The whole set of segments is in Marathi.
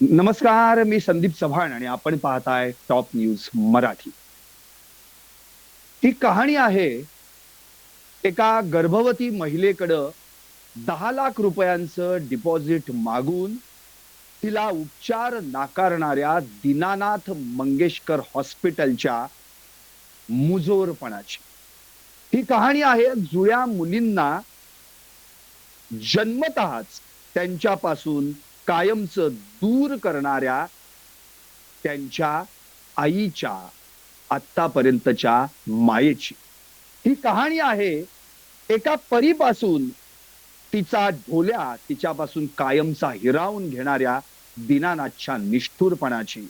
नमस्कार, मी संदीप चव्हाण आणि आपण पाहताय टॉप न्यूज मराठी. ही कहाणी आहे एका गर्भवती महिलेकडं 10 लाख रुपयांचं डिपॉझिट मागून तिला उपचार नाकारणाऱ्या दीनानाथ मंगेशकर हॉस्पिटलच्या मुजोरपणाची. ही कहाणी आहे जुळ्या मुलींना जन्मतःच त्यांच्यापासून कायमचं दूर करणाऱ्या त्यांच्या आईच्या आतापर्यंतच्या मायेची. ही कहाणी आहे एका परीपासून तिचा ढोल्या तिच्यापासून कायमचा हिरावून घेणाऱ्या दीनानाथच्या निष्ठुरपणाची.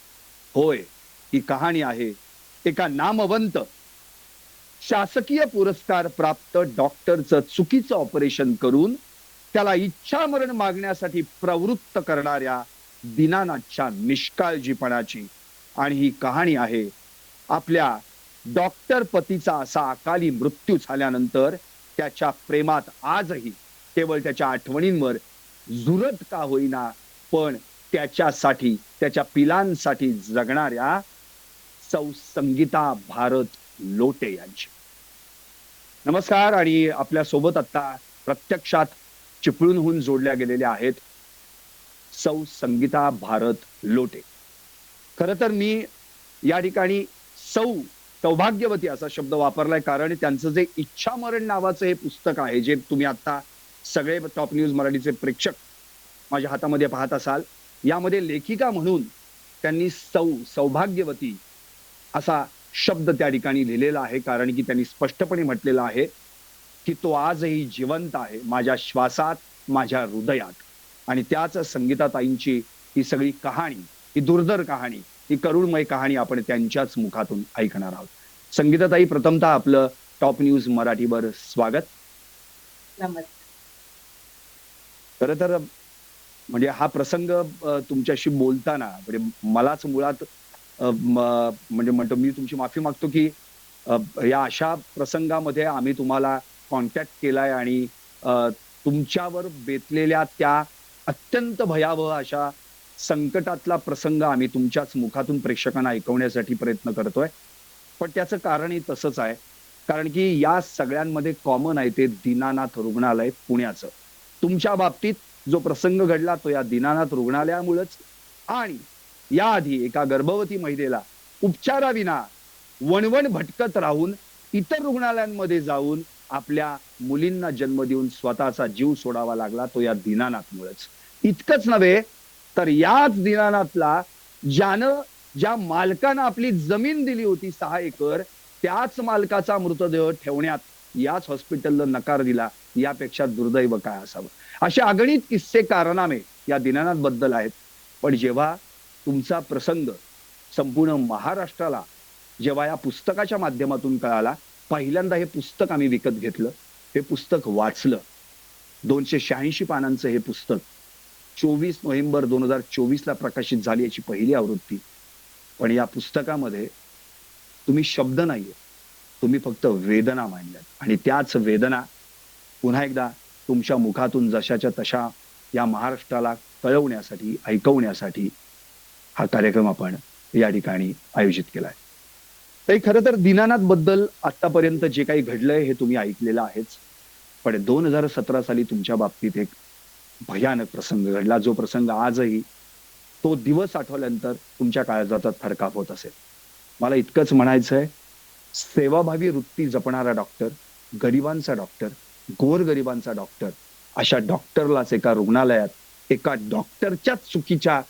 होय, ही कहाणी आहे एका नामवंत शासकीय पुरस्कार प्राप्त डॉक्टरचं चुकीचं ऑपरेशन करून त्याला इच्छामरण मागण्यासाठी प्रवृत्त करणाऱ्या दीनानाथच्या निष्काळजीपणाची. आणि ही कहाणी आहे आपल्या डॉक्टर पतीचा असा अकाली मृत्यू झाल्यानंतर त्याच्या प्रेमात आजही केवळ त्याच्या आठवणींवर झुरत का होईना पण त्याच्यासाठी त्याच्या पिलांसाठी जगणाऱ्या सौ संगीता भारत लोटे यांची. नमस्कार. आणि आपल्या सोबत आता प्रत्यक्षात चिपळूण होऊन जोडल्या गेलेल्या आहेत सौ संगीता भारत लोटे. खर तर मी या ठिकाणी सौभाग्यवती असा शब्द वापरलाय कारण त्यांचं जे इच्छामरण नावाचं हे पुस्तक आहे जे तुम्ही आता सगळे टॉप न्यूज मराठीचे प्रेक्षक माझ्या हातामध्ये पाहत असाल, यामध्ये लेखिका म्हणून त्यांनी सौभाग्यवती असा शब्द त्या ठिकाणी लिहिलेला आहे. कारण की त्यांनी स्पष्टपणे म्हटलेलं आहे की तो आजही जिवंत आहे माझ्या श्वासात, माझ्या हृदयात. आणि त्याच संगीताताईंची ही सगळी कहाणी, ही दुर्धर कहाणी, ही करुणमय कहाणी आपण त्यांच्याच मुखातून ऐकणार आहोत. संगीताताई, प्रथमतः आपलं टॉप न्यूज मराठीवर स्वागत. नमस्कार. खर तर म्हणजे हा प्रसंग तुमच्याशी बोलताना म्हणजे मलाच मुळात म्हणजे म्हणतो मी तुमची माफी मागतो की या अशा प्रसंगामध्ये आम्ही तुम्हाला कॉन्टॅक्ट केलाय आणि तुमच्यावर बेतलेल्या त्या अत्यंत भयावह अशा संकटातला प्रसंग आम्ही तुमच्याच मुखातून प्रेक्षकांना ऐकवण्यासाठी प्रयत्न करतोय. पण त्याचं कारणही तसंच आहे कारण की या सगळ्यांमध्ये कॉमन आहे ते दीनानाथ रुग्णालय पुण्याचं. तुमच्या बाबतीत जो प्रसंग घडला तो या दीनानाथ रुग्णालयामुळेच. आणि याआधी एका गर्भवती महिलेला उपचाराविना वणवण भटकत राहून इतर रुग्णालयांमध्ये जाऊन आपल्या मुलींना जन्म देऊन स्वतःचा जीव सोडावा लागला तो या दीनानाथमुळेच. इतकंच नव्हे तर याच दीनानाथला ज्या मालकानं आपली जमीन दिली होती 6 एकर, त्याच मालकाचा मृतदेह ठेवण्यात याच हॉस्पिटलला नकार दिला. यापेक्षा दुर्दैव काय असावं. असे अगणित किस्से कारनामे या दीनानाथ बद्दल आहेत. पण जेव्हा तुमचा प्रसंग संपूर्ण महाराष्ट्राला जेव्हा या पुस्तकाच्या माध्यमातून कळाला, पहिल्यांदा हे पुस्तक आम्ही विकत घेतलं, हे पुस्तक वाचलं. 286 पानांचं हे पुस्तक 24 नोव्हेंबर 2024 ला प्रकाशित झाली याची पहिली आवृत्ती. पण या पुस्तकामध्ये तुम्ही शब्द नाहीये, तुम्ही फक्त वेदना मांडल्यात आणि त्याच वेदना पुन्हा एकदा तुमच्या मुखातून जशाच्या तशा या महाराष्ट्राला कळवण्यासाठी, ऐकवण्यासाठी हा कार्यक्रम आपण या ठिकाणी आयोजित केलाय. तर खरं तर दीनानाथ बद्दल आतापर्यंत जे काही घडलंय हे तुम्ही ऐकलेलं आहेच. पण 2017 साली तुमच्या बाबतीत एक भयानक प्रसंग घडला, जो प्रसंग आजही तो दिवस आठवल्यानंतर तुमच्या काळजाचा थरकाप होत असेल. मला इतकंच म्हणायचंय, सेवाभावी वृत्ती जपणारा डॉक्टर, गरिबांचा डॉक्टर, गोरगरिबांचा डॉक्टर, अशा डॉक्टरलाच एका रुग्णालयात एका डॉक्टरच्याच चुकीच्या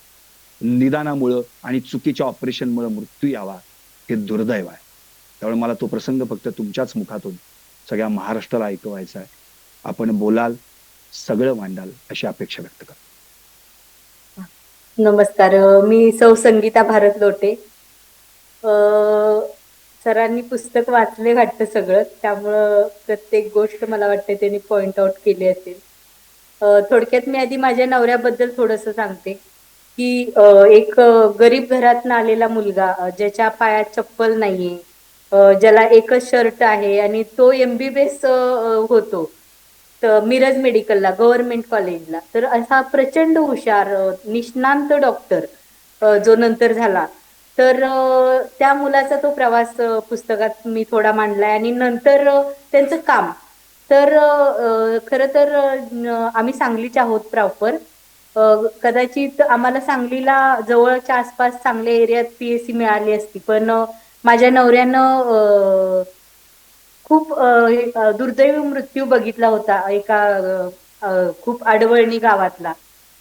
निदानामुळं आणि चुकीच्या ऑपरेशनमुळे मृत्यू यावा हे दुर्दैव आहे. त्यामुळे मला तो प्रसंग फक्त तुमच्याच मुखातून सगळ्या महाराष्ट्राला ऐकवायचा आहे. आपण बोलाल, सगळं मांडाल अशी अपेक्षा व्यक्त करतो. नमस्कार. मी सौ संगीता भारत लोटे. सरांनी पुस्तक वाचले वाटतं सगळं, त्यामुळं प्रत्येक गोष्ट मला वाटते त्यांनी पॉइंट आउट केली असेल. थोडक्यात मी आधी माझ्या नवऱ्याबद्दल थोडंसं सांगते की एक गरीब घरातून आलेला मुलगा, ज्याच्या पायात चप्पल नाहीये, ज्याला एकच शर्ट आहे आणि तो MBBS होतो. मिरज मेडिकलला, गव्हर्नमेंट कॉलेजला. तर असा प्रचंड हुशार निष्णांत डॉक्टर जो नंतर झाला. तर त्या मुलाचा तो प्रवास पुस्तकात मी थोडा मांडलाय. आणि नंतर त्यांचं काम. तर खरं तर आम्ही सांगलीचे आहोत प्रॉपर. कदाचित आम्हाला सांगलीला जवळच्या आसपास चांगल्या एरियात पीएससी मिळाली असती, पण माझ्या नवऱ्यानं खूप दुर्दैवी मृत्यू बघितला होता एका खूप आडवळणी गावातला.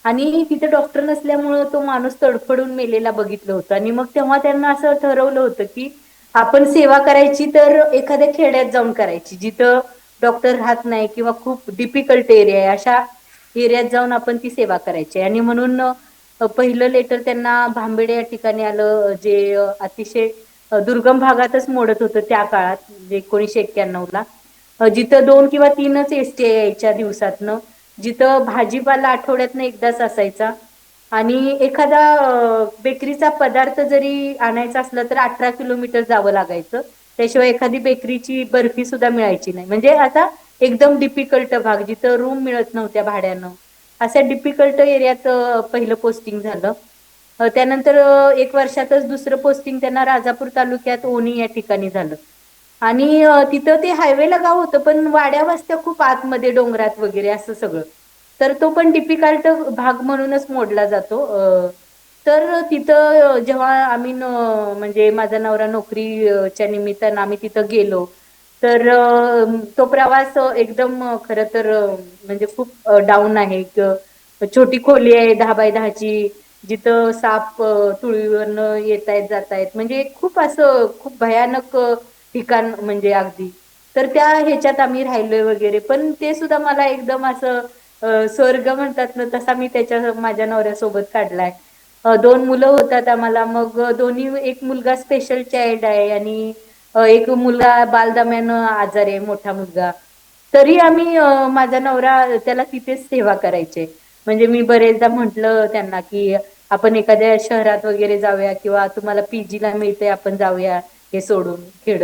आणि तिथे डॉक्टर नसल्यामुळं तो माणूस तडफडून मेलेला बघितलं होतं. आणि मग तेव्हा त्यांना असं ठरवलं होतं की आपण सेवा करायची तर एखाद्या खेड्यात जाऊन करायची, जिथं डॉक्टर राहत नाही किंवा खूप डिफिकल्ट एरिया आहे, अशा एरियात जाऊन आपण ती सेवा करायची. आणि म्हणून पहिलं लेटर त्यांना भांबेडे या ठिकाणी आलं, जे अतिशय दुर्गम भागातच मोडत होतं त्या काळात, म्हणजे 1991ला. जिथं 2 किंवा 3च एसटी यायच्या दिवसातनं, जिथं भाजीपाला आठवड्यातनं एकदाच असायचा. आणि एखादा बेकरीचा पदार्थ जरी आणायचा असला तर 18 किलोमीटर जावं लागायचं. त्याशिवाय एखादी बेकरीची बर्फी सुद्धा मिळायची नाही. म्हणजे आता एकदम डिफिकल्ट भाग, जिथं रूम मिळत नव्हत्या भाड्यानं, अशा डिफिकल्ट एरियात पहिलं पोस्टिंग झालं. त्यानंतर 1 वर्षातच दुसरं पोस्टिंग त्यांना राजापूर तालुक्यात ओणी या ठिकाणी झालं. आणि तिथं ते हायवेला गाव होतं, पण वाड्या वस्त्या खूप आतमध्ये डोंगरात वगैरे असं सगळं. तर तो पण डिफिकल्ट भाग म्हणूनच मोडला जातो. तर तिथं जेव्हा आम्ही म्हणजे माझा नवरा नोकरीच्या निमित्तानं आम्ही तिथं गेलो, तर तो प्रवास एकदम खरं तर म्हणजे खूप डाऊन आहे. छोटी खोली आहे 10 बाय 10ची, जिथं साप तुळीवरनं येतायत जातायत, म्हणजे खूप असं खूप भयानक ठिकाण म्हणजे अगदी. तर त्या ह्याच्यात आम्ही राहिलोय वगैरे, पण ते सुद्धा मला एकदम असं स्वर्ग म्हणतात ना, तसा मी त्याच्या माझ्या नवऱ्यासोबत काढलाय. 2 मुलं होतात आम्हाला. मग दोन्ही, एक मुलगा स्पेशल चाइल्ड आहे आणि एक मुलगा बालदम्यानं आजारी आहे, मोठा मुलगा. तरी आम्ही माझा नवरा त्याला तिथेच सेवा करायचे. म्हणजे मी बरेचदा म्हंटल त्यांना की आपण एखाद्या शहरात वगैरे जाऊया, किंवा तुम्हाला पीजीला मिळते आपण जाऊया हे सोडून खेड.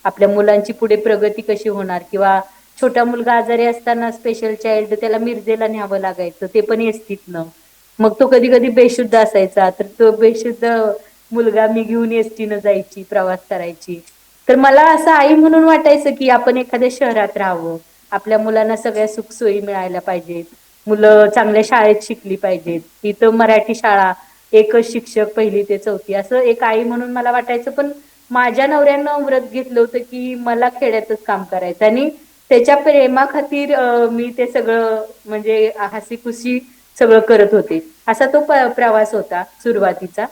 आपल्या मुलांची पुढे प्रगती कशी होणार. किंवा छोटा मुलगा आजारी असताना स्पेशल चाइल्ड त्याला मिरजेला न्यावं लागायचं, ते पण एसटीतनं. मग तो कधी कधी बेशुद्ध असायचा, तर तो बेशुद्ध मुलगा मी घेऊन एसटीनं जायची, प्रवास करायची. तर मला असं आई म्हणून वाटायचं की आपण एखाद्या शहरात राहावं, आपल्या मुलांना सगळ्या सुखसोयी मिळायला पाहिजेत, मुलं चांगल्या शाळेत शिकली पाहिजेत. इथं मराठी शाळा, एकच शिक्षक 1ली ते 4थी, असं एक आई म्हणून मला वाटायचं. पण माझ्या नवऱ्यानं व्रत घेतलं होतं की मला खेड्यातच काम करायचं, आणि त्याच्या प्रेमाखातीर मी ते सगळं म्हणजे हसी खुशी सगळं करत होते. असा तो प्रवास होता सुरुवातीचा.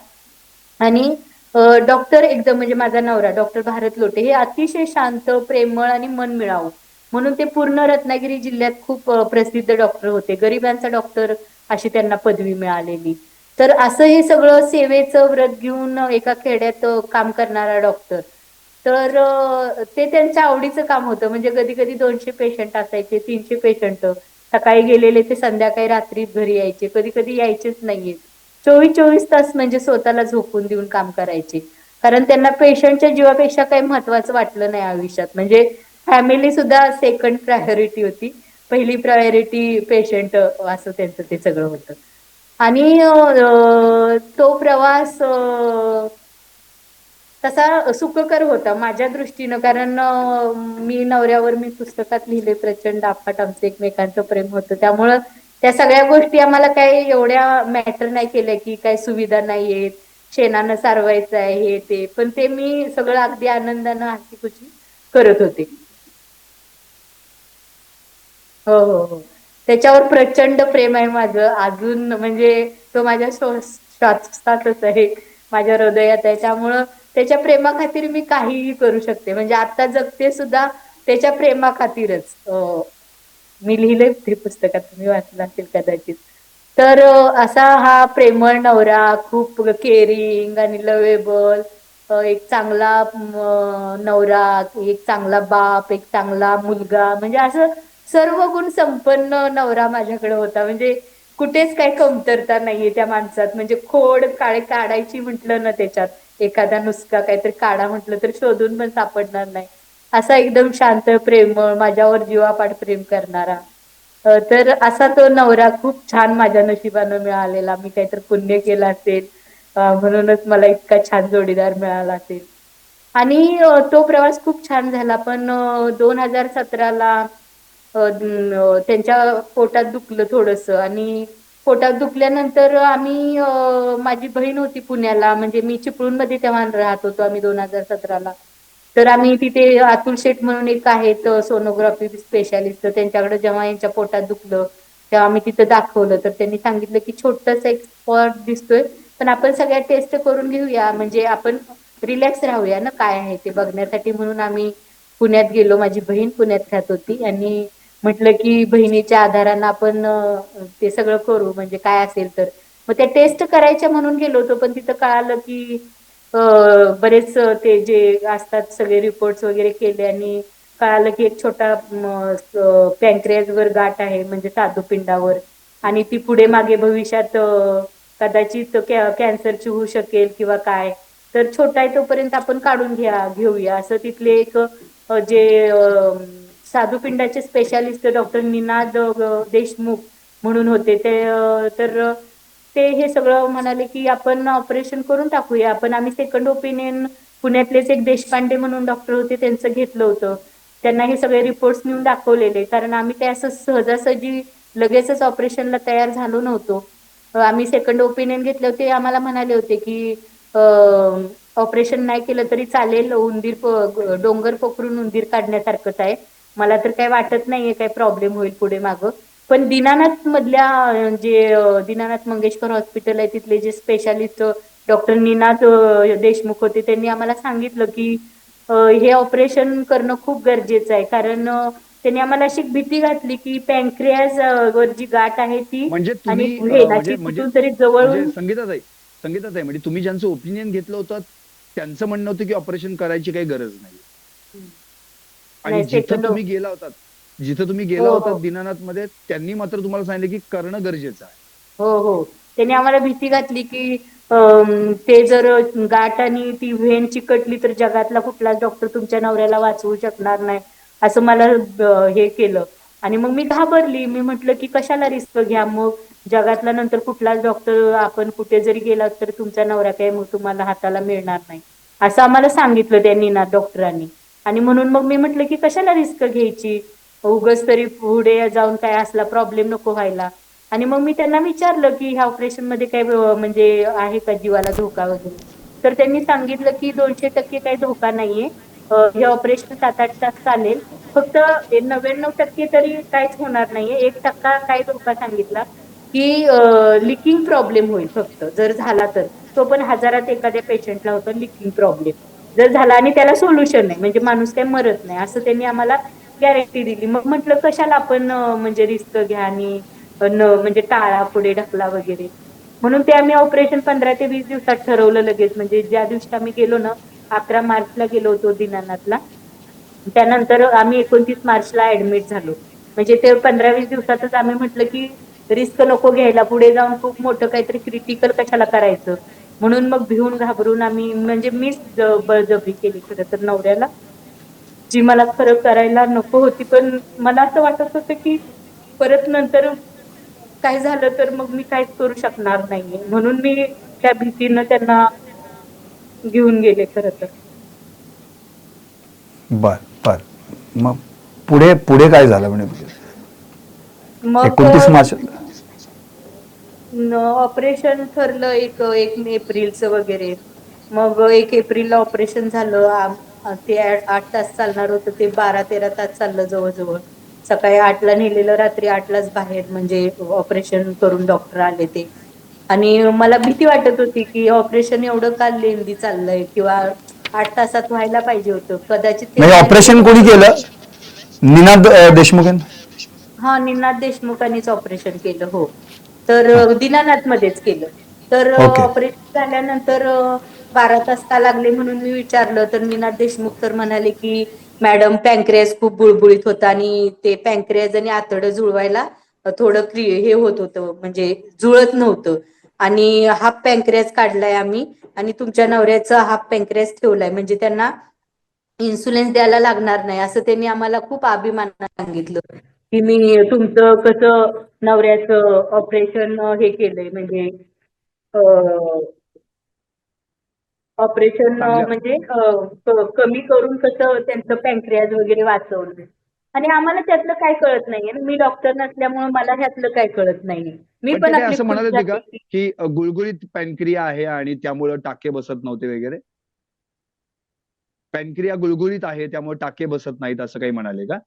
आणि डॉक्टर एकदम म्हणजे माझा नवरा डॉक्टर भारत लोटे हे अतिशय शांत, प्रेमळ आणि मनमिळावू, म्हणून ते पूर्ण रत्नागिरी जिल्ह्यात खूप प्रसिद्ध डॉक्टर होते. गरिबांचा डॉक्टर अशी त्यांना पदवी मिळालेली. तर असं हे सगळं सेवेचं व्रत घेऊन एका खेड्यात काम करणारा डॉक्टर. तर ते त्यांच्या आवडीचं काम होतं. म्हणजे कधी कधी 200 पेशंट असायचे, 300 पेशंट. सकाळी गेलेले ते संध्याकाळी रात्री घरी यायचे, कधी कधी यायचेच नाहीये. 24-24 तास म्हणजे स्वतःला झोकून देऊन काम करायचे. कारण त्यांना पेशंटच्या जीवापेक्षा काही महत्वाचं वाटलं नाही आयुष्यात. म्हणजे फॅमिली सुद्धा सेकंड प्रायोरिटी होती, पहिली प्रायोरिटी पेशंट, असं त्यांचं ते सगळं होतं. आणि तो प्रवास तसा सुखकर होता माझ्या दृष्टीनं. कारण मी नवऱ्यावर मी पुस्तकात लिहिले, प्रचंड अफाट आमचं एकमेकांचं प्रेम होतं. त्यामुळं त्या सगळ्या गोष्टी आम्हाला काही एवढ्या मॅटर नाही केल्या की काही सुविधा नाहीयेत, शेणानं सारवायचं आहे हे ते, पण ते मी सगळं अगदी आनंदानं हसी खुशी करत होते. हो हो हो, त्याच्यावर प्रचंड प्रेम आहे माझं अजून. म्हणजे तो माझ्या श्वासातच आहे, माझ्या हृदयात आहे. त्यामुळं त्याच्या प्रेमाखातीर मी काहीही करू शकते. म्हणजे आता जगते सुद्धा त्याच्या प्रेमाखातीरच. मी लिहिलंय ते पुस्तकात, तुम्ही वाचलं असेल कदाचित. तर असा हा प्रेमळ नवरा, खूप केअरिंग आणि लवेबल, एक चांगला नवरा, एक चांगला बाप, एक चांगला मुलगा, म्हणजे असं सर्व गुण संपन्न नवरा माझ्याकडे होता. म्हणजे कुठेच काही कमतरता नाहीये त्या माणसात. म्हणजे खोड काळे काढायची म्हटलं ना त्याच्यात, एखादा नुसका काहीतरी काढा म्हटलं तर शोधून पण सापडणार नाही. असा एकदम शांत, प्रेमळ, माझ्यावर जीवापाड प्रेम करणारा. तर असा तो नवरा खूप छान माझ्या नशिबानं मिळालेला. मी काहीतरी पुण्य केलं असेल, म्हणूनच मला इतका छान जोडीदार मिळाला असेल. आणि तो प्रवास खूप छान झाला. पण 2017ला त्यांच्या पोटात दुखलं थोडंसं आणि पोटात दुखल्यानंतर आम्ही माझी बहीण होती पुण्याला, म्हणजे मी चिपळूणमध्ये तेव्हा राहत होतो आम्ही 2017ला. तर आम्ही तिथे अतुल शेठ म्हणून एक आहेत सोनोग्राफी स्पेशालिस्ट, त्यांच्याकडे जेव्हा यांच्या पोटात दुखलं तेव्हा आम्ही तिथं दाखवलं. तर त्यांनी सांगितलं की छोटंसं एक स्पॉट दिसतोय, पण आपण सगळ्या टेस्ट करून घेऊया, म्हणजे आपण रिलॅक्स राहूया ना काय आहे ते बघण्यासाठी. म्हणून आम्ही पुण्यात गेलो. माझी बहीण पुण्यात राहत होती आणि म्हटलं की बहिणीच्या आधारानं आपण ते सगळं करू, म्हणजे काय असेल तर. मग त्या टेस्ट करायच्या म्हणून गेलो होतो, पण तिथं कळालं की बरेच ते जे असतात सगळे रिपोर्ट्स वगैरे केले आणि कळालं की एक छोटा पॅनक्रियाज वर गाठ आहे, म्हणजे स्वादुपिंडावर, आणि ती पुढे मागे भविष्यात कदाचित कॅन्सरची होऊ शकेल किंवा काय. तर छोटा आहे तोपर्यंत आपण काढून घेऊया असं तिथले एक जे स्वादुपिंडाचे स्पेशालिस्ट डॉक्टर निनाद देशमुख म्हणून होते ते, तर ते हे सगळं म्हणाले की आपण ऑपरेशन करून टाकूया आपण. आम्ही सेकंड ओपिनियन पुण्यातलेच एक देशपांडे म्हणून डॉक्टर होते त्यांचं घेतलं होतं. त्यांना हे सगळे रिपोर्ट्स नेऊन दाखवलेले, कारण आम्ही ते असं सहजासहजी लगेचच ऑपरेशनला तयार झालो नव्हतो. आम्ही सेकंड ओपिनियन घेतले होते. आम्हाला म्हणाले होते की ऑपरेशन नाही केलं तरी चालेल, डोंगर पोखरून उंदीर काढण्यासारखंच आहे, मला तर काही वाटत नाहीये काही प्रॉब्लेम होईल पुढे मागं. पण दीनानाथ मधल्या जे दीनानाथ मंगेशकर हॉस्पिटल आहे तिथले जे स्पेशालिस्ट डॉक्टर निनाद देशमुख होते, त्यांनी आम्हाला सांगितलं की हे ऑपरेशन करणं खूप गरजेचं आहे, कारण त्यांनी आम्हाला अशी भीती घातली की पॅनक्रियाज वर जी गाठ आहे ती म्हणजे आणि तुम्ही वेनाची कुठून तरी जवळून. संगीताताई म्हणजे तुम्ही ज्यांचं ओपिनियन घेतलं होतं त्यांचं म्हणणं होतं की ऑपरेशन करायची काही गरज नाही, आणि नाही, सेकंड. जिथं तुम्ही गेला हो, होतात हो. दीनानाथ मध्ये, त्यांनी मात्र तुम्हाला सांगितलं की करणं गरजेचं आहे. हो, हो. त्यांनी आम्हाला भीती घातली की ते जर गाठ आणि ती व्हेन चिकटली तर जगातला कुठलाच डॉक्टर तुमच्या नवऱ्याला वाचवू शकणार नाही, असं मला हे केलं. आणि मग मी घाबरली. मी म्हटलं की कशाला रिस्क घ्या मग, जगातला नंतर कुठलाच डॉक्टर आपण कुठे जरी गेलात तर तुमचा नवरा काय मग तुम्हाला हाताला मिळणार नाही, असं आम्हाला सांगितलं त्यांनी ना डॉक्टरांनी. आणि म्हणून मग मी म्हटलं की कशाला रिस्क घ्यायची, उगाच तरी पुढे जाऊन काय असला प्रॉब्लेम नको व्हायला. आणि मग मी त्यांना विचारलं की ह्या ऑपरेशन मध्ये काय म्हणजे आहे का जीवाला धोका वगैरे. तर त्यांनी सांगितलं की 200% काही धोका नाहीये, हे ऑपरेशन 7-8 तास चालेल, फक्त 99% तरी काहीच होणार नाहीये, 1% काय धोका सांगितला की लिकिंग प्रॉब्लेम होईल फक्त जर झाला तर. तो पण हजारात एखाद्या पेशंटला होतो लिकिंग प्रॉब्लेम, जर झाला आणि त्याला सोल्युशन नाही म्हणजे माणूस काही मरत नाही, असं त्यांनी आम्हाला गॅरंटी दिली. मग म्हटलं कशाला आपण म्हणजे रिस्क घ्या आणि म्हणजे टाळा पुढे ढकला वगैरे. म्हणून ते आम्ही ऑपरेशन 15 ते 20 दिवसात ठरवलं लगेच, म्हणजे ज्या दिवशी आम्ही गेलो ना, 11 मार्चला गेलो होतो दीनानाथला, त्यानंतर आम्ही 29 मार्चला ऍडमिट झालो. म्हणजे ते 15-20 दिवसातच आम्ही म्हटलं की रिस्क नको घ्यायला, पुढे जाऊन खूप मोठं काहीतरी क्रिटिकल कशाला करायचं. म्हणून मग भिवून घाबरून आम्ही, म्हणजे मीच बळजबरी केली खरं तर नवऱ्याला, जी मला खरं करायला नको होती. पण मला असं वाटत होतं की परत नंतर काय झालं तर मग मी काहीच करू शकणार नाहीये, म्हणून मी त्या भीतीनं त्यांना घेऊन गेले खरं तर. बर बर. मग पुढे पुढे काय झालं म्हणजे मग 29 मार्च? ऑपरेशन ठरलं एक 1 एप्रिलचं वगैरे. मग 1 एप्रिलला ऑपरेशन झालं. ते 8 तास चालणार होतं ते 12-13 तास चाललं जवळजवळ. सकाळी 8ला नेलेलं, रात्री 8लाच बाहेर, म्हणजे ऑपरेशन करून डॉक्टर आले ते. आणि मला भीती वाटत होती की ऑपरेशन एवढं का लेंदी चाललंय, किंवा 8 तासात व्हायला पाहिजे होतं, कदाचित ते म्हणजे म्हणाले ऑपरेशन कोणी केलं? निनाद देशमुख यांनी? हा, निनाद देशमुखांनीच ऑपरेशन केलं. हो. तर हां. दीनानाथ मध्येच केलं. तर ओके. ऑपरेशन झाल्यानंतर 12 तास का लागले म्हणून मी विचारलं, तर निनाद देशमुख तर म्हणाले की मॅडम पॅनक्रियास खूप बुळबुळीत होता आणि ते पॅनक्रियास आणि आतडं जुळवायला थोडं हे होत होतं, म्हणजे जुळत नव्हतं, आणि हाफ पॅनक्रियास काढलाय आम्ही आणि तुमच्या नवऱ्याचा हाफ पॅनक्रियास ठेवलाय, म्हणजे त्यांना इन्सुलिन द्यायला लागणार नाही, असं त्यांनी आम्हाला खूप अभिमानाने सांगितलं की मी तुमचं कसं नवऱ्याचं ऑपरेशन हे केलंय, म्हणजे ऑपरेशन चांगल्या म्हणजे कमी करून कसं त्यांचं पॅनक्रियाज वगैरे वाचवलं. आणि आम्हाला त्यातलं काय कळत नाहीये. मी डॉक्टर नसल्यामुळे मला ह्यातलं काय कळत नाहीये. मी पण ते पण काय आपली असं खुश म्हणत होते का झाले की की गुळगुळीत पॅनक्रिया आहे आणि त्यामुळं टाके बसत नव्हते वगैरे? पॅनक्रिया गुळगुळीत आहे त्यामुळे टाके बसत नाहीत असं काही म्हणाले का?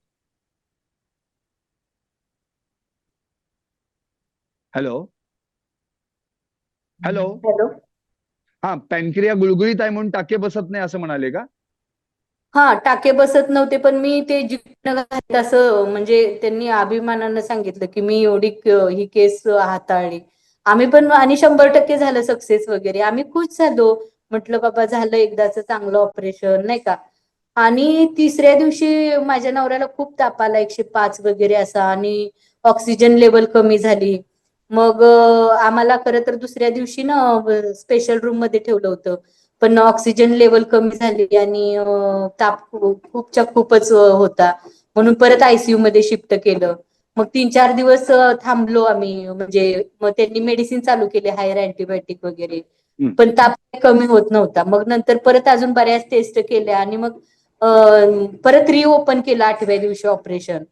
Hello hello. हॅलो. हा, पॅनक्रिया गुळगुळीत आहे म्हणून टाके बसत नाही असं म्हणाले का? हा, टाके बसत नव्हते, पण मी ते जिकडनं घालत असं म्हणजे त्यांनी अभिमानानं सांगितलं की मी एवढी ही केस हाताळली. आम्ही पण आणि 100% झालं सक्सेस वगैरे. आम्ही खुश झालो. म्हटलं बाबा झालं एकदाच चांगलं ऑपरेशन, नाही का. आणि तिसऱ्या दिवशी माझ्या नवऱ्याला खूप ताप आला, 105 वगैरे असा, आणि ऑक्सिजन लेवल कमी झाली. मग आम्हाला खरं तर दुसऱ्या दिवशी ना स्पेशल रूम मध्ये ठेवलं होतं. पण ऑक्सिजन लेवल कमी झाली आणि ताप खूपच्या खूपच होता. म्हणून परत आयसीयू मध्ये शिफ्ट केलं. मग 3-4 दिवस थांबलो आम्ही, म्हणजे मग त्यांनी मेडिसिन चालू केले, हायर अँटीबायोटिक वगैरे. हं. पण ताप कमी होत नव्हता. मग नंतर परत अजून बऱ्याच टेस्ट केल्या आणि मग परत रिओपन केलं 8व्या दिवशी ऑपरेशन.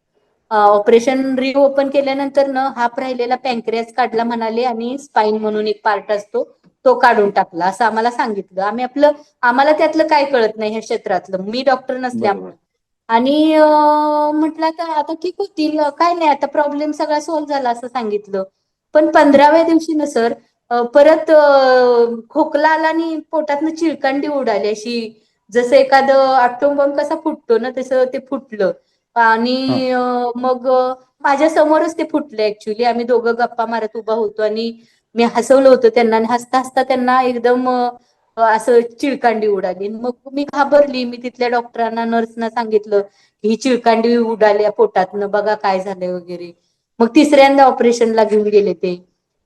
ऑपरेशन रिओपन केल्यानंतर न हाफ राहिलेला पॅनक्रियास काढला म्हणाले, आणि स्पाईन म्हणून एक पार्ट असतो तो काढून टाकला असं आम्हाला सांगितलं. आम्हाला त्यातलं काय कळत नाही ह्या क्षेत्रातलं, मी डॉक्टर बरोबर. नसल्यामुळे. आणि म्हटलं तर आता ठीक होतील, काय नाही आता प्रॉब्लेम सगळा सॉल्व्ह झाला असं सांगितलं. पण 15व्या दिवशी ना सर परत खोकला आला आणि पोटातनं चिळकांडी उडाली अशी, जसं एखादं आटोम बॉम्ब कसा फुटतो ना तसं ते फुटलं. हा. आणि मग माझ्या समोरच ते फुटले ऍक्च्युली. आम्ही दोघं गप्पा मारत उभा होतो आणि मी हसवलं होतं त्यांना, आणि हसता हसता त्यांना एकदम असं चिळकांडी उडाली. मग मी घाबरली. मी तिथल्या डॉक्टरांना, नर्सना सांगितलं की ही चिळकांडी उडाली पोटातनं, बघा काय झालंय वगैरे. मग तिसऱ्यांदा ऑपरेशनला घेऊन गेले ते.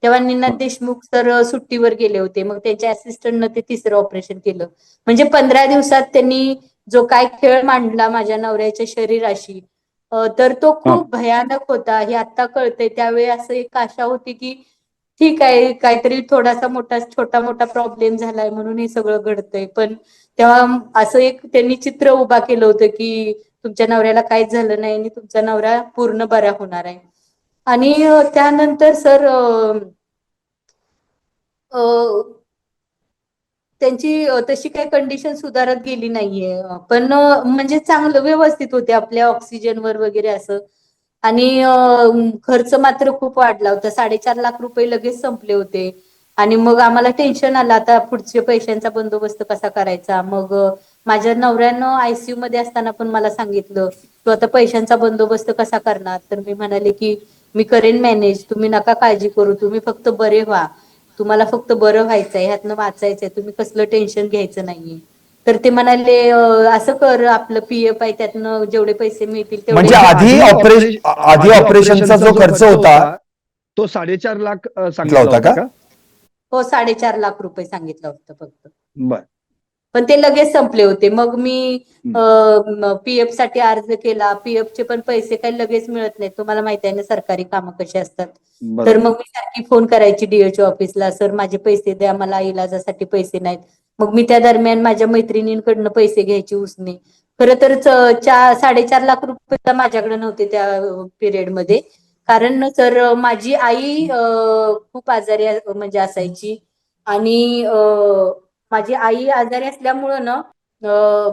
तेव्हा निनाद हा. देशमुख सर सुट्टीवर गेले होते. मग त्यांच्या असिस्टंटनं ते तिसरं ऑपरेशन केलं. म्हणजे 15 दिवसात त्यांनी जो काय खेळ मांडला माझ्या नवऱ्याच्या शरीराशी, तर तो हा. खूप भयानक होता. हे आता कळतंय. त्यावेळी असं एक आशा होती की ठीक आहे, काहीतरी थोडासा मोठा छोटा मोठा प्रॉब्लेम झालाय म्हणून हे सगळं घडतंय. पण तेव्हा असं एक त्यांनी चित्र उभा केलं होतं की तुमच्या नवऱ्याला काहीच झालं नाही आणि तुमचा नवरा पूर्ण बरा होणार आहे. आणि त्यानंतर सर त्यांची तशी काही कंडिशन सुधारत गेली नाहीये. पण म्हणजे चांगलं व्यवस्थित होते आपल्या ऑक्सिजनवर वगैरे असं. आणि खर्च मात्र खूप वाढला होता. 4.5 लाख रुपये लगेच संपले होते. आणि मग आम्हाला टेन्शन आलं, आता पुढच्या पैशांचा बंदोबस्त कसा करायचा. मग माझ्या नवऱ्यानं आयसीयू मध्ये असताना पण मला सांगितलं तू आता पैशांचा बंदोबस्त कसा करणार. तर मी म्हणाले की मी करेन मॅनेज, तुम्ही नका काळजी करू, तुम्ही फक्त बरे व्हा, तुम्हाला फक्त बरं व्हायचंय, ह्यातनं वाचायचंय, तुम्ही कसलं टेन्शन घ्यायचं नाहीये. तर ते म्हणाले असं कर, आपलं पीएफ आहे त्यातनं जेवढे पैसे मिळतील तेवढे म्हणजे म्हणजे घे. आधी आधी ऑपरेशनचा ऑपरेशनचा जो जो खर्च खर्च होता होता तो 4.5 लाख घेतला सांगितला होता होता का? का? हो, 4.5 लाख रुपये सांगितलं होतं फक्त. बर. पण ते लगेच संपले होते. मग मी हं. पीएफ साठी अर्ज केला. पीएफ चे पण पैसे काही लगेच मिळत नाहीत, तुम्हाला माहिती आहे ना सरकारी कामं कशी असतात. तर बरोबर. मग मी सारखी फोन करायची डीएचओ ऑफिसला, सर माझे पैसे द्या, मला इलाजासाठी पैसे नाहीत. मग मी त्या दरम्यान माझ्या मैत्रिणींकडनं पैसे घ्यायची उसने. खरं तर 4.5 लाख रुपये माझ्याकडे नव्हते त्या पिरियड मध्ये. कारण सर माझी आई खूप आजारी म्हणजे असायची. आणि माझी आई आजारी असल्यामुळं ना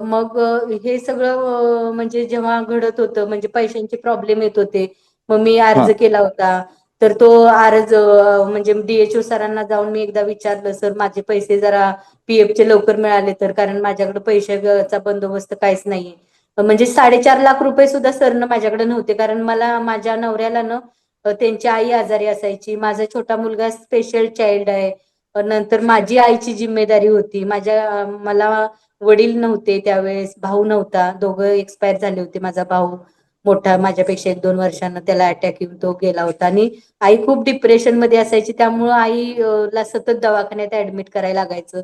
मग हे सगळं म्हणजे जेव्हा घडत होतं, म्हणजे पैशांचे प्रॉब्लेम येत होते, मग मी हा. अर्ज केला होता. तर तो अर्ज म्हणजे डीएचओ सरांना जाऊन मी एकदा विचारलं, सर माझे पैसे जरा पीएफ चे लवकर मिळाले तर, कारण माझ्याकडे पैशाचा बंदोबस्त काहीच नाहीये. म्हणजे 4.5 लाख रुपये सुद्धा सरनं माझ्याकडे नव्हते, कारण मला माझ्या नवऱ्याला ना त्यांची आई आजारी असायची, माझा छोटा मुलगा स्पेशल चाइल्ड आहे. नंतर माझी आईची जिम्मेदारी होती. मला वडील नव्हते त्यावेळेस, भाऊ नव्हता, दोघं एक्सपायर झाले होते. माझा भाऊ मोठा माझ्यापेक्षा 1-2 वर्षांना, त्याला अटॅक येऊन तो गेला होता. आणि आई खूप डिप्रेशन मध्ये असायची, त्यामुळं आईला सतत दवाखान्यात ऍडमिट करायला लागायचं.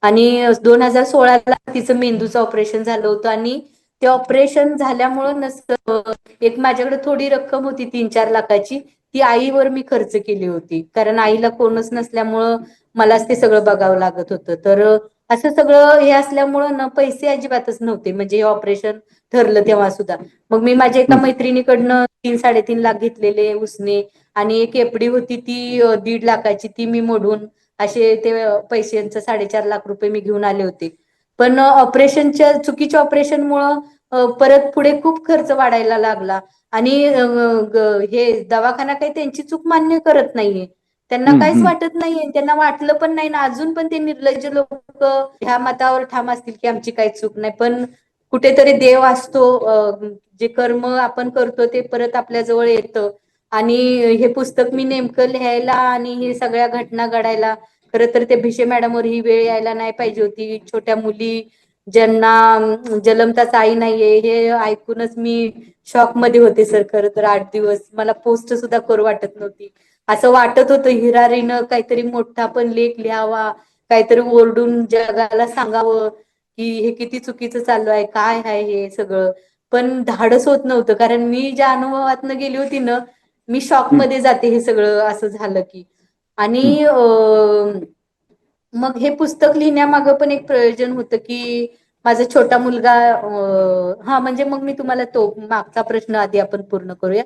आणि 2016ला तिचं मेंदूचं ऑपरेशन झालं होतं. आणि ते ऑपरेशन झाल्यामुळं एक माझ्याकडे थोडी रक्कम होती 3-4 लाखाची, ती आईवर मी खर्च केली होती. कारण आईला कोणच नसल्यामुळं मलाच ते सगळं बघावं लागत होतं. तर असं सगळं हे असल्यामुळं ना पैसे अजिबातच नव्हते. म्हणजे हे ऑपरेशन ठरलं तेव्हा सुद्धा. मग मी माझ्या एका हं. मैत्रिणीकडनं 3-3.5 लाख घेतलेले उसने, आणि एक एफडी होती ती 1.5 लाखाची, ती मी मोडून असे ते पैशांचं 4.5 लाख रुपये मी घेऊन आले होते. पण ऑपरेशनच्या चुकीच्या ऑपरेशनमुळं परत पुढे खूप खर्च वाढायला लागला. आणि हे दवाखाना काही त्यांची चूक मान्य करत नाहीये. त्यांना हं, काहीच हं. वाटत नाहीये. त्यांना वाटलं पण नाही ना, अजून पण ते निर्लज्ज लोक ह्या मतावर ठाम असतील की आमची काही चूक नाही. पण कुठेतरी देव असतो, जे कर्म आपण करतो ते परत आपल्या जवळ येतं. आणि हे पुस्तक मी नेमकं लिहायला आणि हे सगळ्या घटना घडायला, खरं तर ते भिशे मॅडमवर ही वेळ यायला नाही पाहिजे होती. छोट्या मुली ज्यांना जन्मताच आई नाहीये हे ऐकूनच मी शॉक मध्ये होते सर. खरं तर 8 दिवस मला पोस्ट सुद्धा करू वाटत नव्हती. असं वाटत होतं हिरारीनं काहीतरी मोठा पण लेख लिहावा, काहीतरी ओरडून जगाला सांगावं की हे किती चुकीचं चालू आहे, काय आहे हे सगळं. पण धाडस होत नव्हतं, कारण मी ज्या अनुभवातनं गेली होती ना, मी शॉक हं, मध्ये जाते हे सगळं असं झालं की. हं. आणि मग हे पुस्तक लिहिण्यामागं पण एक प्रयोजन होतं की माझा छोटा मुलगा, हा म्हणजे मग मी तुम्हाला तो मागचा प्रश्न आधी आपण पूर्ण करूया.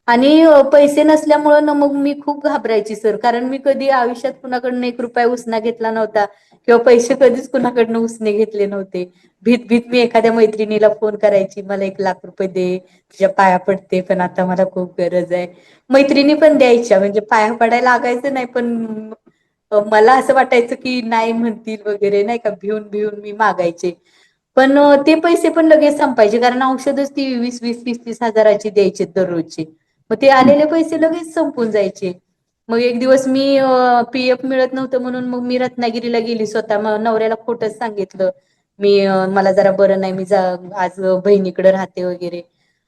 आणि पैसे नसल्यामुळं ना मग मी खूप घाबरायची सर, कारण मी कधी आयुष्यात कुणाकडनं 1 रुपया उसना घेतला नव्हता, किंवा पैसे कधीच कुणाकडनं उसने घेतले नव्हते. भीत भीत मी एखाद्या मैत्रिणीला फोन करायची, मला 1 लाख रुपये दे, तुझ्या पाया पडते, पण आता मला खूप गरज आहे. मैत्रिणी पण द्यायच्या, म्हणजे पाया पडायला लागायचं नाही, पण मला असं वाटायचं की नाही म्हणतील वगैरे, नाही का, भिऊन भिऊन मी मागायचे. पण ते पैसे पण लगेच संपायचे, कारण औषधच ती 20-20, 30-30 हजाराची द्यायचे दररोजची. मग ते आलेले पैसे लगेच संपून जायचे. मग एक दिवस मी पीएफ मिळत नव्हतं म्हणून मग मी रत्नागिरीला गेली स्वतः. मग नवऱ्याला खोटंच सांगितलं, मी मला जरा बरं नाही, मी आज बहिणीकडे राहते वगैरे.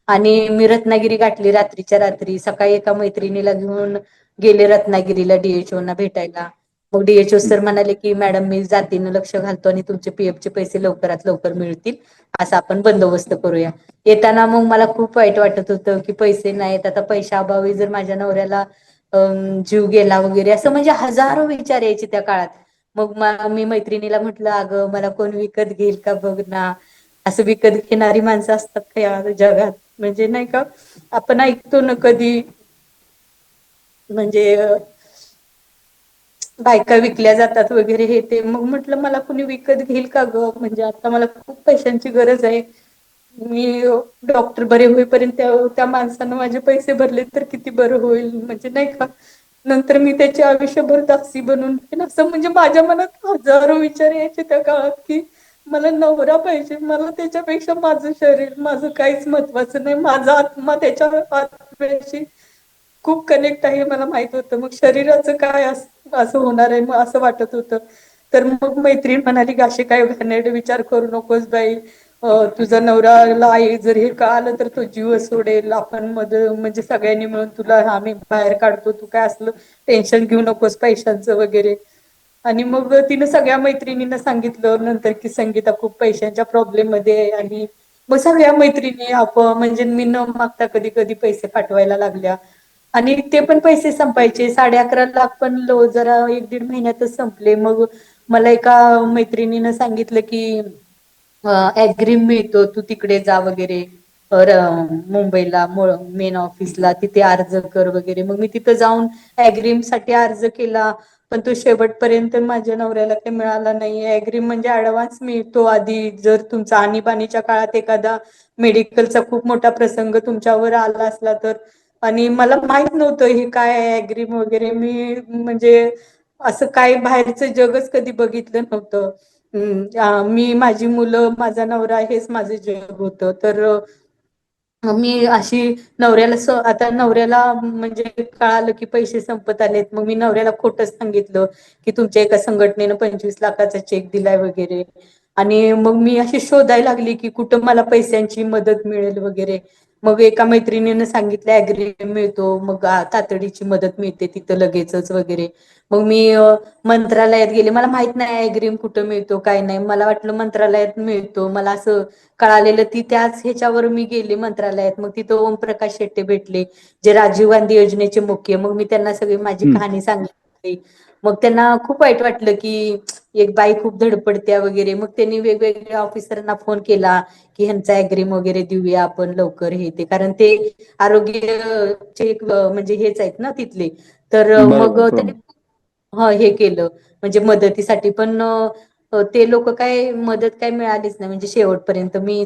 आणि मी रत्नागिरी गाठली रात्रीच्या रात्री. सकाळी एका मैत्रिणीला घेऊन गेले रत्नागिरीला डीएचओ ना भेटायला. मग डीएचओ सर म्हणाले की मॅडम मी जातीनं लक्ष घालतो आणि तुमचे पीएफचे पैसे लवकरात लवकर मिळतील, असा आपण बंदोबस्त करूया. येताना मग मला खूप वाईट वाटत होतं की पैसे नाहीत, आता पैशाअभावी जर माझ्या नवऱ्याला जीव गेला वगैरे, असं म्हणजे हजारो विचार यायचे त्या काळात. मग मी मैत्रिणीला म्हटलं, अगं मला कोण विकत घेईल का बघ ना. असं विकत घेणारी माणसं असतात का या जगात, म्हणजे नाही का, आपण ऐकतो ना कधी, म्हणजे बायका विकल्या जातात वगैरे हे ते. मग म्हटलं मला कुणी विकत घेईल का ग, म्हणजे आता मला खूप पैशांची गरज आहे. मी डॉक्टर बरे होईपर्यंत त्या माणसानं माझे पैसे भरले तर किती बरं होईल, म्हणजे नाही का. नंतर मी त्याचे आयुष्यभर दासी बनून घेईन, असं म्हणजे माझ्या मनात हजारो विचार यायचे त्या काळात की मला नवरा पाहिजे, मला त्याच्यापेक्षा माझं शरीर, माझं काहीच महत्वाचं नाही, माझा आत्मा त्याच्या आत्म्याशी खूप कनेक्ट आहे मला माहित होतं. मग शरीराचं काय असं होणार आहे, मग असं वाटत होतं. तर मग मैत्रीण म्हणाली की असे काय घाणेरडे विचार करू नकोस बाई, तुझा नवऱ्याला आई जर हे कळालं तर तो जीव सोडेल, आपण म्हणजे सगळ्यांनी मिळून तुला आम्ही बाहेर काढतो, तू काय असलं टेन्शन घेऊ नकोस पैशांचं वगैरे. आणि मग तिनं सगळ्या मैत्रिणींना सांगितलं नंतर की संगीता खूप पैशांच्या प्रॉब्लेम मध्ये आहे. आणि मग सगळ्या मैत्रिणी म्हणजे मी न मागता कधी कधी पैसे पाठवायला लागल्या. आणि ते पण पैसे संपायचे. 11.5 लाख पण जरा 1-1.5 महिन्यातच संपले. मग मला एका मैत्रिणीनं सांगितलं की ऍग्रीम मिळतो, तू तिकडे जा वगैरे, मुंबईला मेन ऑफिसला, तिथे अर्ज कर वगैरे. मग मी तिथं जाऊन ऍग्रीम साठी अर्ज केला, पण तो शेवटपर्यंत माझ्या नवऱ्याला काही मिळाला नाही. ऍग्रीम म्हणजे ऍडव्हान्स मिळतो आधी, जर तुमचा आणीबाणीच्या काळात एखादा मेडिकलचा खूप मोठा प्रसंग तुमच्यावर आला असला तर. आणि मला माहित नव्हतं हे काय आहे ऍग्रीम वगैरे. मी म्हणजे असं काय बाहेरचं जगच कधी बघितलं नव्हतं. मी, माझी मुलं, माझा नवरा हेच माझं जग होतं. तर मी अशी आता नवऱ्याला म्हणजे कळालं की पैसे संपत आलेत. मग मी नवऱ्याला खोटंच सांगितलं की तुमच्या एका संघटनेनं 25 लाखाचा चेक दिलाय वगैरे. आणि मग मी अशी शोधायला लागली की कुठं मला पैशांची मदत मिळेल वगैरे. मग एका मैत्रिणीनं सांगितलं ऍग्रीम मिळतो, मग तातडीची मदत मिळते तिथं लगेचच वगैरे. मग मी मंत्रालयात गेले. मला माहित नाही ऍग्रीम कुठं मिळतो काय नाही. मला वाटलं मंत्रालयात मिळतो. मला असं कळालेलं ती त्याच ह्याच्यावर मी गेले मंत्रालयात. मग तिथं ओमप्रकाश शेट्टे भेटले, जे राजीव गांधी योजनेचे मुख्य. मग मी त्यांना सगळी माझी हम्म. कहाणी सांगितली. मग त्यांना खूप वाईट वाटलं की एक बाई खूप धडपडत्या वगैरे. मग त्यांनी वेगवेगळ्या ऑफिसरांना फोन केला की ह्यांचा ऍग्रीम वगैरे देऊया आपण लवकर हे ते, कारण ते आरोग्यचे म्हणजे हेच आहेत ना तिथले. तर मग बरोबर त्यांनी प्रमुख. हे केलं म्हणजे मदतीसाठी. पण ते लोक काय मदत काय मिळालीच नाही म्हणजे शेवटपर्यंत. मी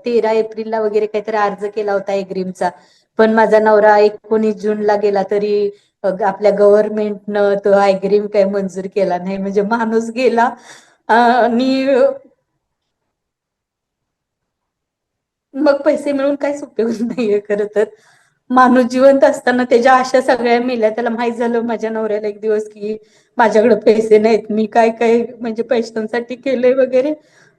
13 एप्रिलला वगैरे काहीतरी अर्ज केला होता ऍग्रीमचा, पण माझा नवरा 19 जूनला गेला तरी आपल्या गव्हर्नमेंटनं तो ऍग्रीम काही मंजूर केला नाही. म्हणजे माणूस गेला आणि मग पैसे मिळून काहीच उपयोग नाहीये खरं तर. माणूस जिवंत असताना त्याच्या आशा सगळ्या मेल्या. त्याला माहित झालं माझ्या नवऱ्याला एक दिवस की माझ्याकडे पैसे नाहीत, मी काय काय म्हणजे पैशांसाठी केलंय वगैरे.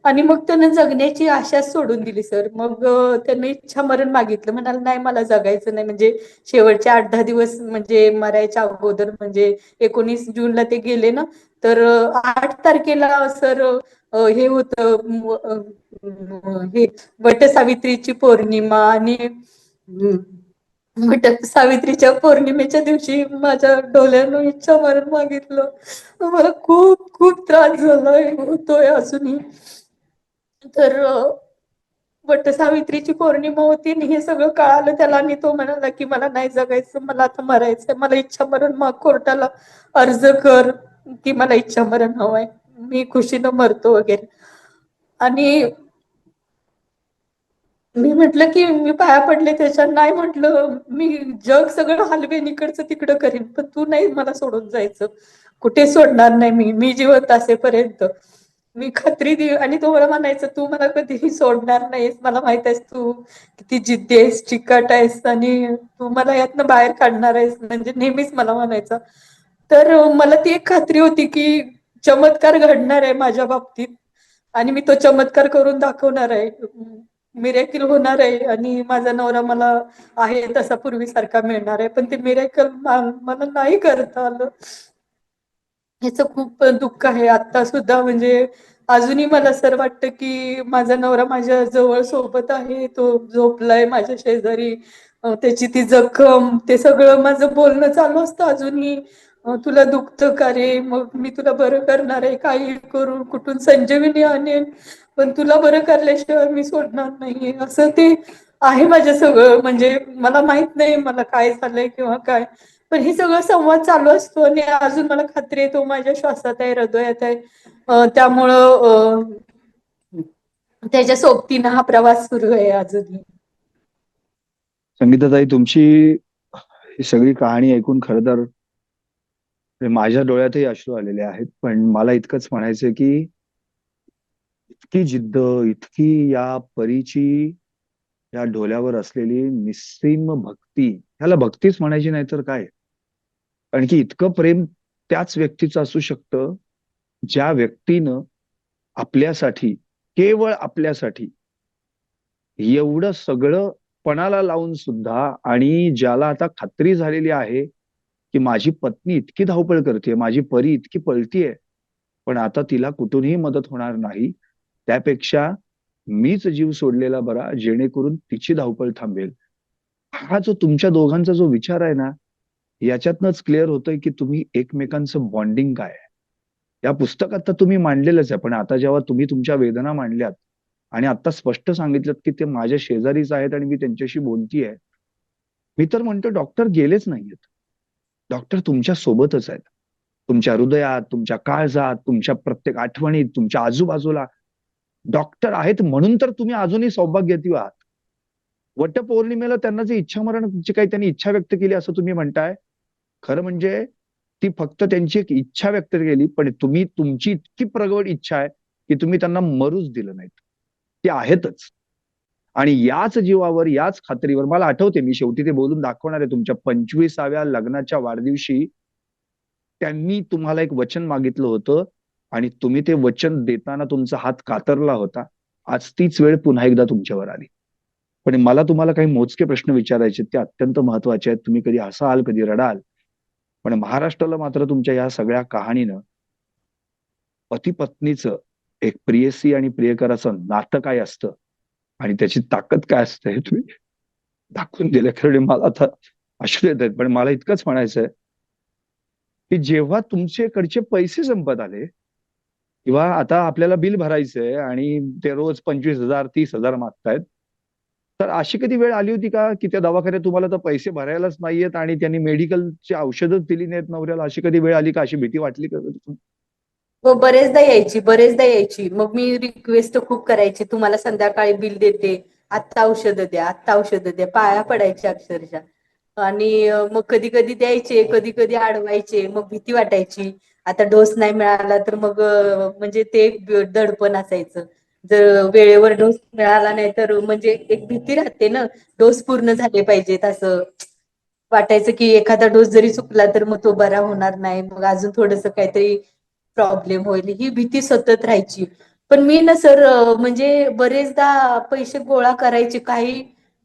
आणि मग त्यानं जगण्याची आशाच सोडून दिली सर. मग त्यानं इच्छामरण मागितलं. म्हणाल नाही मला जगायचं नाही. म्हणजे शेवटचे 8-10 दिवस म्हणजे मरायच्या अगोदर म्हणजे 19 जूनला ते गेले ना, तर 8 तारखेला सर हे होतं हे वटसावित्रीची पौर्णिमा. आणि वट सावित्रीच्या पौर्णिमेच्या दिवशी माझ्या डोल्यानं इच्छामरण मागितलं. मला खूप खूप त्रास झालाय, होतोय अजूनही. तर वटसावित्रीची पौर्णिमा होती आणि हे सगळं कळालं त्याला. आणि तो म्हणाला की मला नाही जगायचं, मला आता मरायचंय, मला इच्छामरण माग, कोर्टाला अर्ज कर की मला इच्छामरण हवंय, मी खुशीनं मरतो वगैरे. आणि मी म्हटलं की मी पाया पडले त्याच्या. नाही म्हटलं मी जग सगळं हलवेन, इकडचं तिकडं करीन, पण तू नाही मला सोडून जायचं. कुठे सोडणार नाही मी जिवंत असेपर्यंत. मी खात्री दे. आणि तो मला म्हणायचं तू मला कधीही सोडणार नाहीस, मला माहित आहेस तू किती जिद्दी आहेस, चिकाट आहेस आणि तू मला यातनं बाहेर काढणार आहेस, म्हणजे नेहमीच मला म्हणायचा. तर मला ती एक खात्री होती की चमत्कार घडणार आहे माझ्या बाबतीत आणि मी तो चमत्कार करून दाखवणार आहे. मिरेकल होणार आहे आणि माझा नवरा मला आहे तसा पूर्वीसारखा मिळणार आहे. पण ते मिरेकल मला नाही करता आलं. ह्याचं खूप दुःख आहे आता सुद्धा. म्हणजे अजूनही मला सर वाटतं की माझा नवरा माझ्या जवळ सोबत आहे, तो झोपलाय माझ्या शेजारी. त्याची ती जखम, ते सगळं माझं बोलणं चालू असतं अजूनही. तुला दुखतं का रे, मग मी तुला बरं करणार आहे, काही करून कुठून संजीवनी आणेन, पण तुला बरं करल्याशिवाय मी सोडणार नाहीये, असं ते आहे माझं सगळं. म्हणजे मला माहित नाही मला काय झालंय किंवा काय, पण हे सगळं संवाद चालू असतो. आणि अजून मला खात्री आहे तो माझ्या श्वासात आहे, हृदयात आहे. त्यामुळं त्याच्या सोबतीनं हा प्रवास सुरू आहे अजूनही. संगीताताई, तुमची ही सगळी कहाणी ऐकून खरं तर माझ्या डोळ्यातही अश्रू आलेले आहेत. पण मला इतकंच म्हणायचं की इतकी जिद्द, इतकी या परीची या ढोल्यावर असलेली निस्सीम भक्ती, ह्याला भक्तीच म्हणायची नाही तर काय. कारण की इतकं प्रेम त्याच व्यक्तीचं असू शकतं ज्या व्यक्तीनं आपल्यासाठी, केवळ आपल्यासाठी एवढं सगळं पणाला लावून सुद्धा, आणि ज्याला आता खात्री झालेली आहे की माझी पत्नी इतकी धावपळ करते, माझी परी इतकी पळतीये, पण आता तिला कुठूनही मदत होणार नाही, त्यापेक्षा मीच जीव सोडलेला बरा, जेणेकरून तिची धावपळ थांबेल. हा जो तुमच्या दोघांचा जो विचार आहे ना, याच्यातनच क्लिअर होतंय की तुम्ही एकमेकांचं बॉन्डिंग काय आहे. या पुस्तकात तर तुम्ही मांडलेलंच आहे, पण आता जेव्हा तुम्ही तुमच्या वेदना मांडल्यात आणि आता स्पष्ट सांगितलं की ते माझ्या शेजारीच आहेत आणि मी त्यांच्याशी बोलतीये, मी तर म्हणतो डॉक्टर गेलेच नाहीयेत. डॉक्टर तुमच्या सोबतच आहेत. तुमच्या हृदयात, तुमच्या काळजात, तुमच्या प्रत्येक आठवणीत, तुमच्या आजूबाजूला डॉक्टर आहेत. म्हणून तर तुम्ही अजूनही सौभाग्यवती आहात. वटपौर्णिमेला त्यांना जे इच्छामरण, जे काही त्यांनी इच्छा व्यक्त केली असं तुम्ही म्हणताय, खरं म्हणजे ती फक्त त्यांची एक इच्छा व्यक्त केली, पण तुम्ही तुमची इतकी प्रगड इच्छा आहे की तुम्ही त्यांना मरूच दिलं नाहीत. ते आहेतच. आणि याच जीवावर, याच खात्रीवर मला आठवते, मी शेवटी ते बोलून दाखवणार आहे, तुमच्या 25व्या लग्नाच्या वाढदिवशी त्यांनी तुम्हाला एक वचन मागितलं होतं आणि तुम्ही ते वचन देताना तुमचा हात कातरला होता. आज तीच वेळ पुन्हा एकदा तुमच्यावर आली. पण मला तुम्हाला काही मोजके प्रश्न विचारायचे आहेत, ते अत्यंत महत्वाचे आहेत. तुम्ही कधी हसाल, कधी रडाल. पण महाराष्ट्राला मात्र तुमच्या या सगळ्या कहाणीनं पती पत्नीचं एक प्रियसी आणि प्रियकराचं नातं काय असतं आणि त्याची ताकद काय असते हे तुम्ही दाखवून दिलं. कारण मला आता अश्रू येत आहेत, पण मला इतकंच म्हणायचंय की जेव्हा तुमच्याकडचे पैसे संपत आले किंवा आता आपल्याला बिल भरायचंय आणि ते रोज 25,000 30,000 मागतायत, तर अशी कधी वेळ आली होती का की त्या दवाखान्यात तुम्हाला तर पैसे भरायलाच नाहीयेत आणि त्यांनी मेडिकलची औषधच दिली नाहीत नवऱ्याला? अशी कधी वेळ आली का? अशी भीती वाटली का कधी? हो, बरेचदा यायची. मग मी रिक्वेस्ट खूप करायची, तुम्हाला संध्याकाळी बिल देते, आत्ता औषधं द्या, आत्ता औषधं द्या, पाया पडायचे अक्षरशः. आणि मग कधी कधी द्यायचे, कधी कधी अडवायचे, मग भीती वाटायची. आता डोस नाही मिळाला तर मग म्हणजे ते एक दडपण असायचं. जर वेळेवर डोस मिळाला नाही तर म्हणजे एक भीती राहते ना, डोस पूर्ण झाले पाहिजेत असं वाटायचं, की एखादा डोस जरी चुकला तर मग तो बरा होणार नाही, मग अजून थोडस काहीतरी प्रॉब्लेम होईल ही भीती सतत राहायची. पण मी ना सर म्हणजे बरेचदा पैसे गोळा करायचे, काही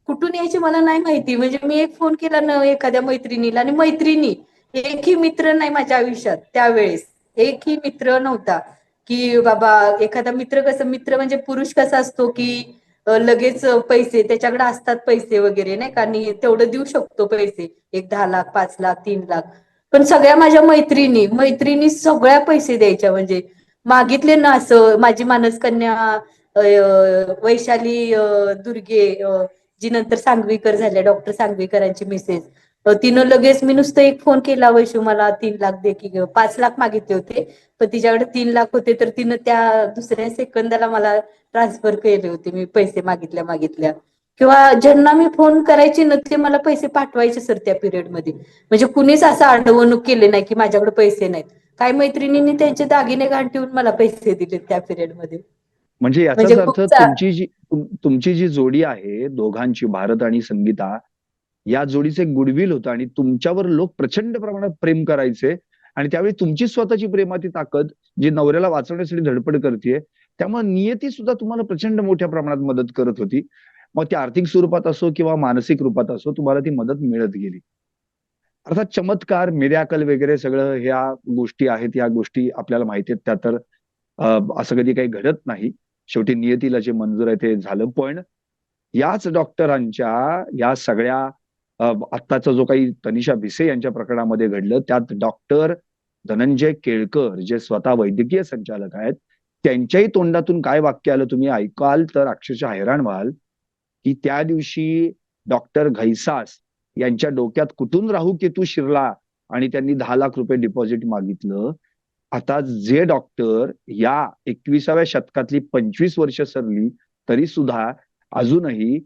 कुठून यायचे मला नाही माहिती. म्हणजे मी एक फोन केला ना एखाद्या मैत्रिणीला, आणि मैत्रिणी, एकही मित्र नाही माझ्या आयुष्यात त्यावेळेस, एकही मित्र नव्हता. की बाबा एखादा मित्र, कसं मित्र म्हणजे पुरुष कसा असतो की लगेच पैसे त्याच्याकडे असतात, पैसे वगैरे नाही का, आणि तेवढं देऊ शकतो पैसे, एक 10 लाख 5 लाख 3 लाख. पण सगळ्या माझ्या मैत्रिणी मैत्रिणी सगळ्या पैसे द्यायच्या. म्हणजे मागितले ना, असं माझी मानसकन्या वैशाली दुर्गे, जी नंतर सांगवीकर झाल्या, डॉक्टर सांगवीकरांची मिसेस, तिनं लगेच, मी नुसतं एक फोन केला, वैशू मला 3 लाख दे की ग. 5 लाख मागितले होते पण तिच्याकडे 3 लाख होते, तर तिनं त्या दुसऱ्या सेकंदाला मला ट्रान्सफर केले होते मी पैसे मागितल्या मागितल्या. किंवा ज्यांना मी फोन करायचे ना ते मला पैसे पाठवायचे सर त्या पिरियडमध्ये. म्हणजे कुणीच असं अडवणूक केले नाही की माझ्याकडे पैसे नाहीत. काही मैत्रिणींनी त्यांचे दागिने घाण ठेवून मला पैसे दिले त्या पिरियडमध्ये. म्हणजे म्हणजे याचाच अर्थ खूप तुमची जी जोडी आहे दोघांची, भारत आणि संगीता, या जोडीचं एक गुडविल होतं आणि तुमच्यावर लोक प्रचंड प्रमाणात प्रेम करायचे. आणि त्यावेळी तुमची स्वतःची प्रेमाची ताकद जी नवऱ्याला वाचवण्यासाठी धडपड करते, त्यामुळे नियती सुद्धा तुम्हाला प्रचंड मोठ्या प्रमाणात मदत करत होती. मग ती आर्थिक स्वरूपात असो किंवा मानसिक रूपात असो, तुम्हाला ती मदत मिळत गेली. अर्थात चमत्कार, मिरॅकल वगैरे सगळं ह्या गोष्टी आहेत, या गोष्टी आपल्याला माहिती आहेत, त्या तर असं कधी काही घडत नाही. शेवटी नियतीला जे मंजूर आहे ते झालं. पण याच डॉक्टरांच्या या सगळ्या आत्ताचा जो काही तनिषा भिसे यांच्या प्रकरणामध्ये घडलं, त्यात डॉक्टर धनंजय केळकर जे स्वतः वैद्यकीय संचालक आहेत, त्यांच्याही तोंडातून काय वाक्य आलं तुम्ही ऐकाल तर अक्षरशः हैराण व्हाल. की त्या दिवशी डॉक्टर घैसास यांच्या डोक्यात कुठून राहू केतू शिरला आणि त्यांनी 10 लाख रुपये डिपॉझिट मागितलं. आता जे डॉक्टर या 21व्या शतकातली 25 वर्ष सरली तरी सुद्धा अजूनही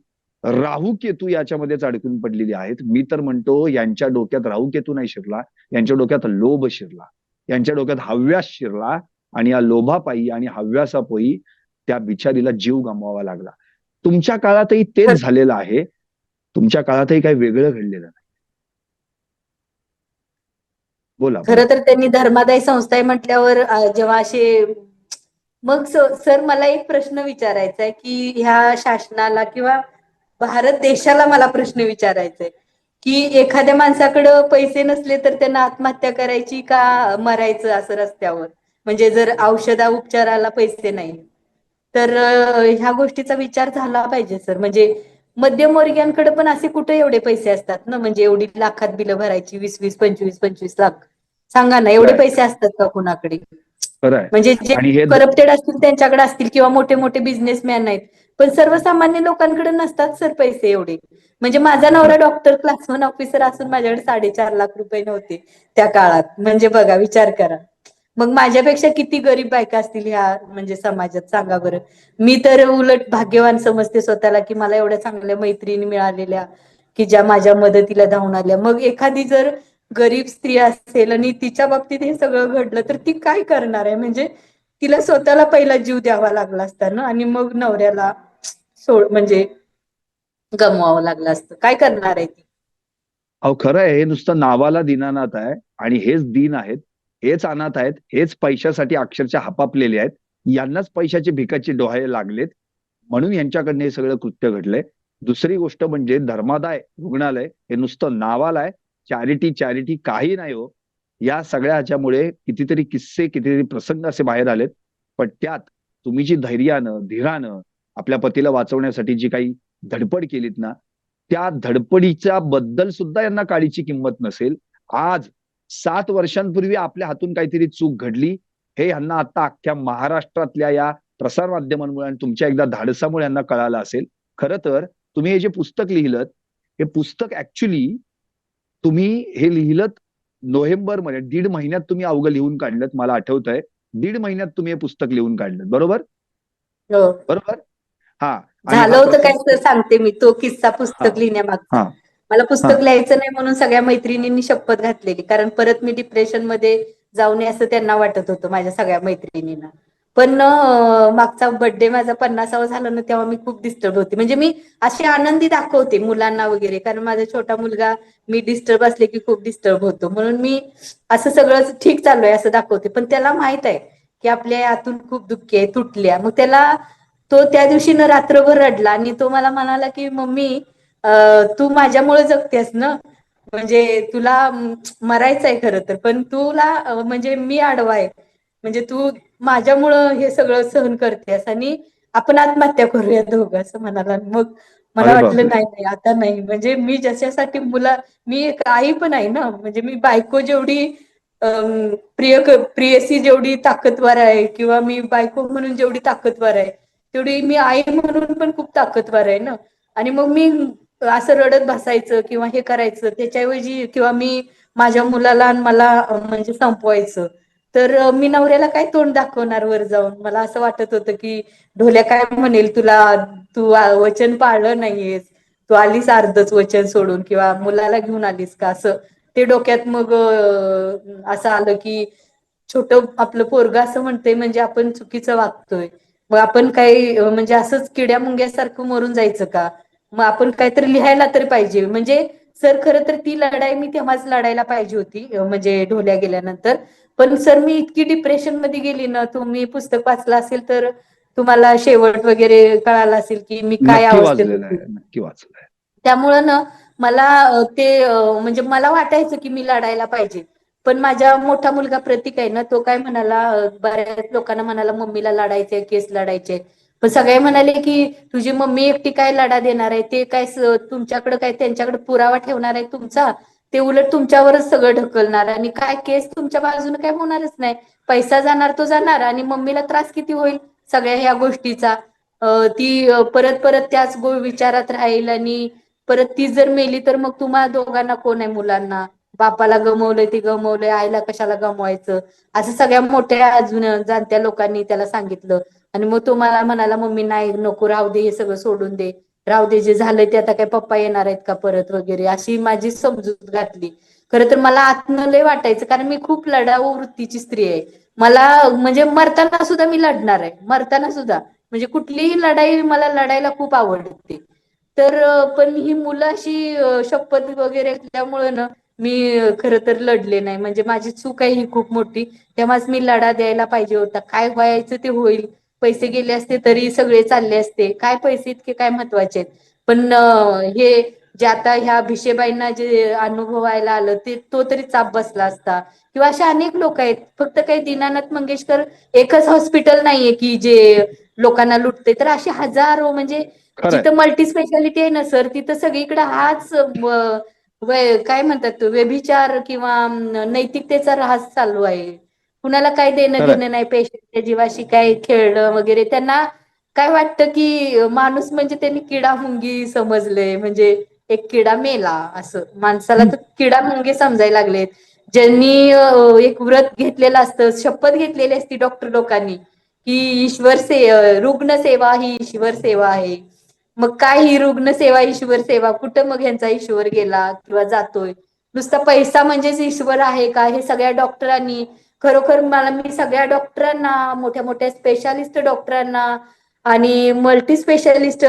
राहू केतू याच्यामध्येच अडकून पडलेली आहेत. मी तर म्हणतो यांच्या डोक्यात राहू केतू नाही शिरला, यांच्या डोक्यात लोभ शिरला, यांच्या डोक्यात हव्यास शिरला. आणि या लोभापायी आणि हव्यासापोई त्या बिचारीला जीव गमवावा लागला. तुमच्या काळातही तेच झालेलं आहे. तुमच्या काळातही काही वेगळं घडलेलं नाही. बोला बोला. खरं तर त्यांनी धर्मादाय संस्था आहे म्हटल्यावर जेव्हा असे, मग सर मला एक प्रश्न विचारायचा आहे की ह्या शासनाला किंवा भारत देशाला मला प्रश्न विचारायचा आहे की एखाद्या माणसाकडे पैसे नसले तर त्यांना आत्महत्या करायची का मरायचं असं रस्त्यावर. म्हणजे जर औषधा उपचाराला पैसे नाही तर ह्या गोष्टीचा विचार झाला पाहिजे सर. म्हणजे मध्यमवर्गीयांकडे पण असे कुठे एवढे पैसे असतात ना, म्हणजे एवढी लाखात बिलं भरायची, 20-20 25-25 लाख. सांगा ना, एवढे खरंय पैसे असतात का कुणाकडे? खरंय. म्हणजे जे आणि हे करप्टेड असतील त्यांच्याकडे असतील किंवा मोठे मोठे बिझनेसमॅन आहेत, पण सर्वसामान्य लोकांकडे नसतात सर पैसे एवढे. म्हणजे माझा नवरा डॉक्टर क्लास 1 ऑफिसर असून माझ्याकडे 4.5 लाख रुपये नव्हते त्या काळात. म्हणजे बघा, विचार करा. मग माझ्यापेक्षा किती गरीब बायका असतील ह्या म्हणजे समाजात, सांगा बरं. मी तर उलट भाग्यवान समजते स्वतःला की मला एवढ्या चांगल्या मैत्रिणी मिळालेल्या की ज्या माझ्या मदतीला धावून आल्या. मग एखादी जर गरीब स्त्री असेल आणि तिच्या बाबतीत हे सगळं घडलं तर ती काय करणार आहे? म्हणजे तिला स्वतःला पहिला जीव द्यावा लागला असता ना, आणि मग नवऱ्याला म्हणजे गमवावं लागलं असतं. काय करणार आहे ती? अहो खरं आहे, हे नुसतं नावाला दीनानाथ आहे आणि हेच दीन आहेत, हेच अनाथ आहेत, हेच पैशासाठी अक्षरशः हपापलेले आहेत. यांनाच पैशाचे भिकाचे डोहाळे लागलेत म्हणून यांच्याकडनं हे सगळं कृत्य घडलंय. दुसरी गोष्ट म्हणजे धर्मादाय रुग्णालय हे नुसतं नावाला आहे. चॅरिटी चॅरिटी काही नाही हो. या सगळ्या ह्याच्यामुळे कितीतरी किस्से कितीतरी प्रसंग असे बाहेर आलेत. पण त्यात तुम्ही जी धैर्यानं धीरानं आपल्या पतीला वाचवण्यासाठी जी काही धडपड केलीत ना, त्या धडपडीच्या बद्दल सुद्धा यांना काळीची किंमत नसेल. आज 7 वर्षांपूर्वी आपल्या हातून काहीतरी चूक घडली हे यांना आता अख्ख्या महाराष्ट्रातल्या या प्रसार माध्यमांमुळे आणि तुमच्या एकदा धाडसामुळे यांना कळालं असेल. खरं तर तुम्ही हे जे पुस्तक लिहिलं, हे पुस्तक ऍक्च्युली तुम्ही हे लिहिलं नोव्हेंबर मध्ये, 1.5 महिन्यात तुम्ही अवघं लिहून काढलं. मला आठवतंय 1.5 महिन्यात तुम्ही हे पुस्तक लिहून काढलं, बरोबर? हो. बरोबर. हा. आणि झालं हा होतं काय प्रसंग. सर, सांगते मी तो किस्सा हा पुस्तक लिहिण्यामागचा. हा मला हा पुस्तक लिहायचं नाही म्हणून सगळ्या मैत्रिणींनी शपथ घातलेली, कारण परत मी डिप्रेशन मध्ये जाऊ नये असं त्यांना वाटत होतं, माझ्या सगळ्या मैत्रिणींना. पण मागचा बर्थडे माझा 50वा झाला ना, तेव्हा मी खूप डिस्टर्ब होते. म्हणजे मी अशी आनंदी दाखवते मुलांना वगैरे, कारण माझा छोटा मुलगा मी डिस्टर्ब असले की खूप डिस्टर्ब होतो, म्हणून मी असं सगळं ठीक चालू आहे असं दाखवते. पण त्याला माहित आहे की आपल्या आतून खूप दुःखी आहे, तुटल्या. मग त्याला तो त्या दिवशी न रात्रभर रडला आणि तो मला म्हणाला की मम्मी, तू माझ्यामुळे जगतेस ना, म्हणजे तुला मरायचंय खरं तर, पण तुला म्हणजे मी आडवा आहे, म्हणजे तू माझ्यामुळं हे सगळं सहन करतेस आणि आपण आत्महत्या करूया दोघं, असं म्हणाला. मग मला अरे वाटलं बापरे. नाही नाही आता नाही, म्हणजे मी ज्याच्यासाठी मी एक आई पण आहे ना, म्हणजे मी बायको जेवढी प्रियसी जेवढी ताकदवर आहे, किंवा मी बायको म्हणून जेवढी ताकदवर आहे, तेवढी मी आई म्हणून पण खूप ताकदवर आहे ना. आणि मग मी असं रडत बसायचं किंवा हे करायचं त्याच्याऐवजी, किंवा मी माझ्या मुलाला आणि मला म्हणजे संपवायचं, तर मी नवऱ्याला काय तोंड दाखवणार वर जाऊन. मला असं वाटत होतं की ढोल्या काय म्हणेल तुला, तू वचन पाळलं नाहीयेस, तू आलीस अर्धच वचन सोडून, किंवा मुलाला घेऊन आलीस का, असं ते डोक्यात मग असं आलं की छोट आपलं पोरग असं म्हणतंय म्हणजे आपण चुकीचं वागतोय. मग आपण काही म्हणजे असंच किड्या मुंग्यासारखं मरून जायचं का? मग आपण काहीतरी लिहायला तरी पाहिजे. म्हणजे सर खरं तर ती लढाई मी तेव्हाच लढायला पाहिजे होती, म्हणजे ढोल्या गेल्यानंतर. पण सर मी इतकी डिप्रेशन मध्ये गेली ना, तुम्ही पुस्तक वाचलं असेल तर तुम्हाला शेवट वगैरे कळाला असेल की मी काय नक्की अवस्थेत वाचलेलं होती. आहे, नक्की वाचलंय. त्यामुळं ना मला ते म्हणजे मला वाटायचं की मी लढायला पाहिजे. पण माझा मोठा मुलगा प्रतीक आहे ना, तो काय म्हणाला, बऱ्याच लोकांना म्हणाला मम्मीला लढायचंय, केस लढायचे. पण सगळे म्हणाले की तुझी मम्मी एकटी काय लढा देणार आहे, ते काय तुमच्याकडे काय त्यांच्याकडे पुरावा ठेवणार आहे तुमचा, ते उलट तुमच्यावरच सगळं ढकलणार, आणि काय केस तुमच्या बाजूने काय होणारच नाही. पैसा जाणार तो जाणार, आणि मम्मीला त्रास किती होईल सगळ्या ह्या गोष्टीचा. ती परत परत त्याच विचारात राहील, आणि परत ती जर मेली तर मग तुम्हा दोघांना कोण आहे, मुलांना. बापाला गमवलंय ते गमवलंय, आईला कशाला गमवायचं, असं सगळ्या मोठ्या अजून जाणत्या लोकांनी त्याला सांगितलं. आणि मग तो मला म्हणाला मम्मी नाही नको, राहू दे, हे सगळं सोडून दे, राहू दे, जे झालंय ते आता काय पप्पा येणार आहेत का परत वगैरे, अशी माझी समजूत घातली. खरं तर मला आतनं लय वाटायचं, कारण मी खूप लढाऊ वृत्तीची स्त्री आहे. मला म्हणजे मरताना सुद्धा मी लढणार आहे, मरताना सुद्धा, म्हणजे कुठलीही लढाई मला लढायला खूप आवडते. तर पण ही मुलं अशी शपथ वगैरे असल्यामुळे ना मी खरं तर लढले नाही. म्हणजे माझी चूक आहे ही खूप मोठी. तेव्हाच मी लढा द्यायला पाहिजे होता. काय व्हायचं ते होईल. पैसे गेले असते तरी सगळे चालले असते. काय पैसे इतके काय महत्वाचे आहेत. पण हे जे आता ह्या भिशेबाईंना जे अनुभवायला आलं ते तो तरी चाप बसला असता. किंवा अशा अनेक लोक आहेत. फक्त काही दीनानाथ मंगेशकर एकच हॉस्पिटल नाहीये की जे लोकांना लुटते. तर असे हजारो, म्हणजे खरंय. जिथं मल्टी स्पेशालिटी आहे ना सर, तिथं सगळीकडे हाच काय म्हणतात व्यभिचार किंवा नैतिकतेचा ऱ्हास चालू आहे. कुणाला काय देणं खरंय. घेणं नाही, पेशंटच्या जीवाशी काय खेळणं वगैरे. त्यांना काय वाटतं की माणूस म्हणजे त्यांनी किडा मुंगी समजले, म्हणजे एक किडा मेला असं. माणसाला तर किडा मुंगी समजायला लागलेत. ज्यांनी एक व्रत घेतलेलं असतं, शपथ घेतलेली असती डॉक्टर लोकांनी की रुग्ण सेवा ही ईश्वर सेवा आहे. मग काय ही रुग्ण सेवा ईश्वर सेवा, कुठं मग ह्यांचा ईश्वर गेला किंवा जातोय. नुसता पैसा म्हणजेच ईश्वर आहे का, हे सगळ्या डॉक्टरांनी, खरोखर मी सगळ्या डॉक्टरांना, मोठ्या मोठ्या स्पेशालिस्ट डॉक्टरांना आणि मल्टी स्पेशालिस्ट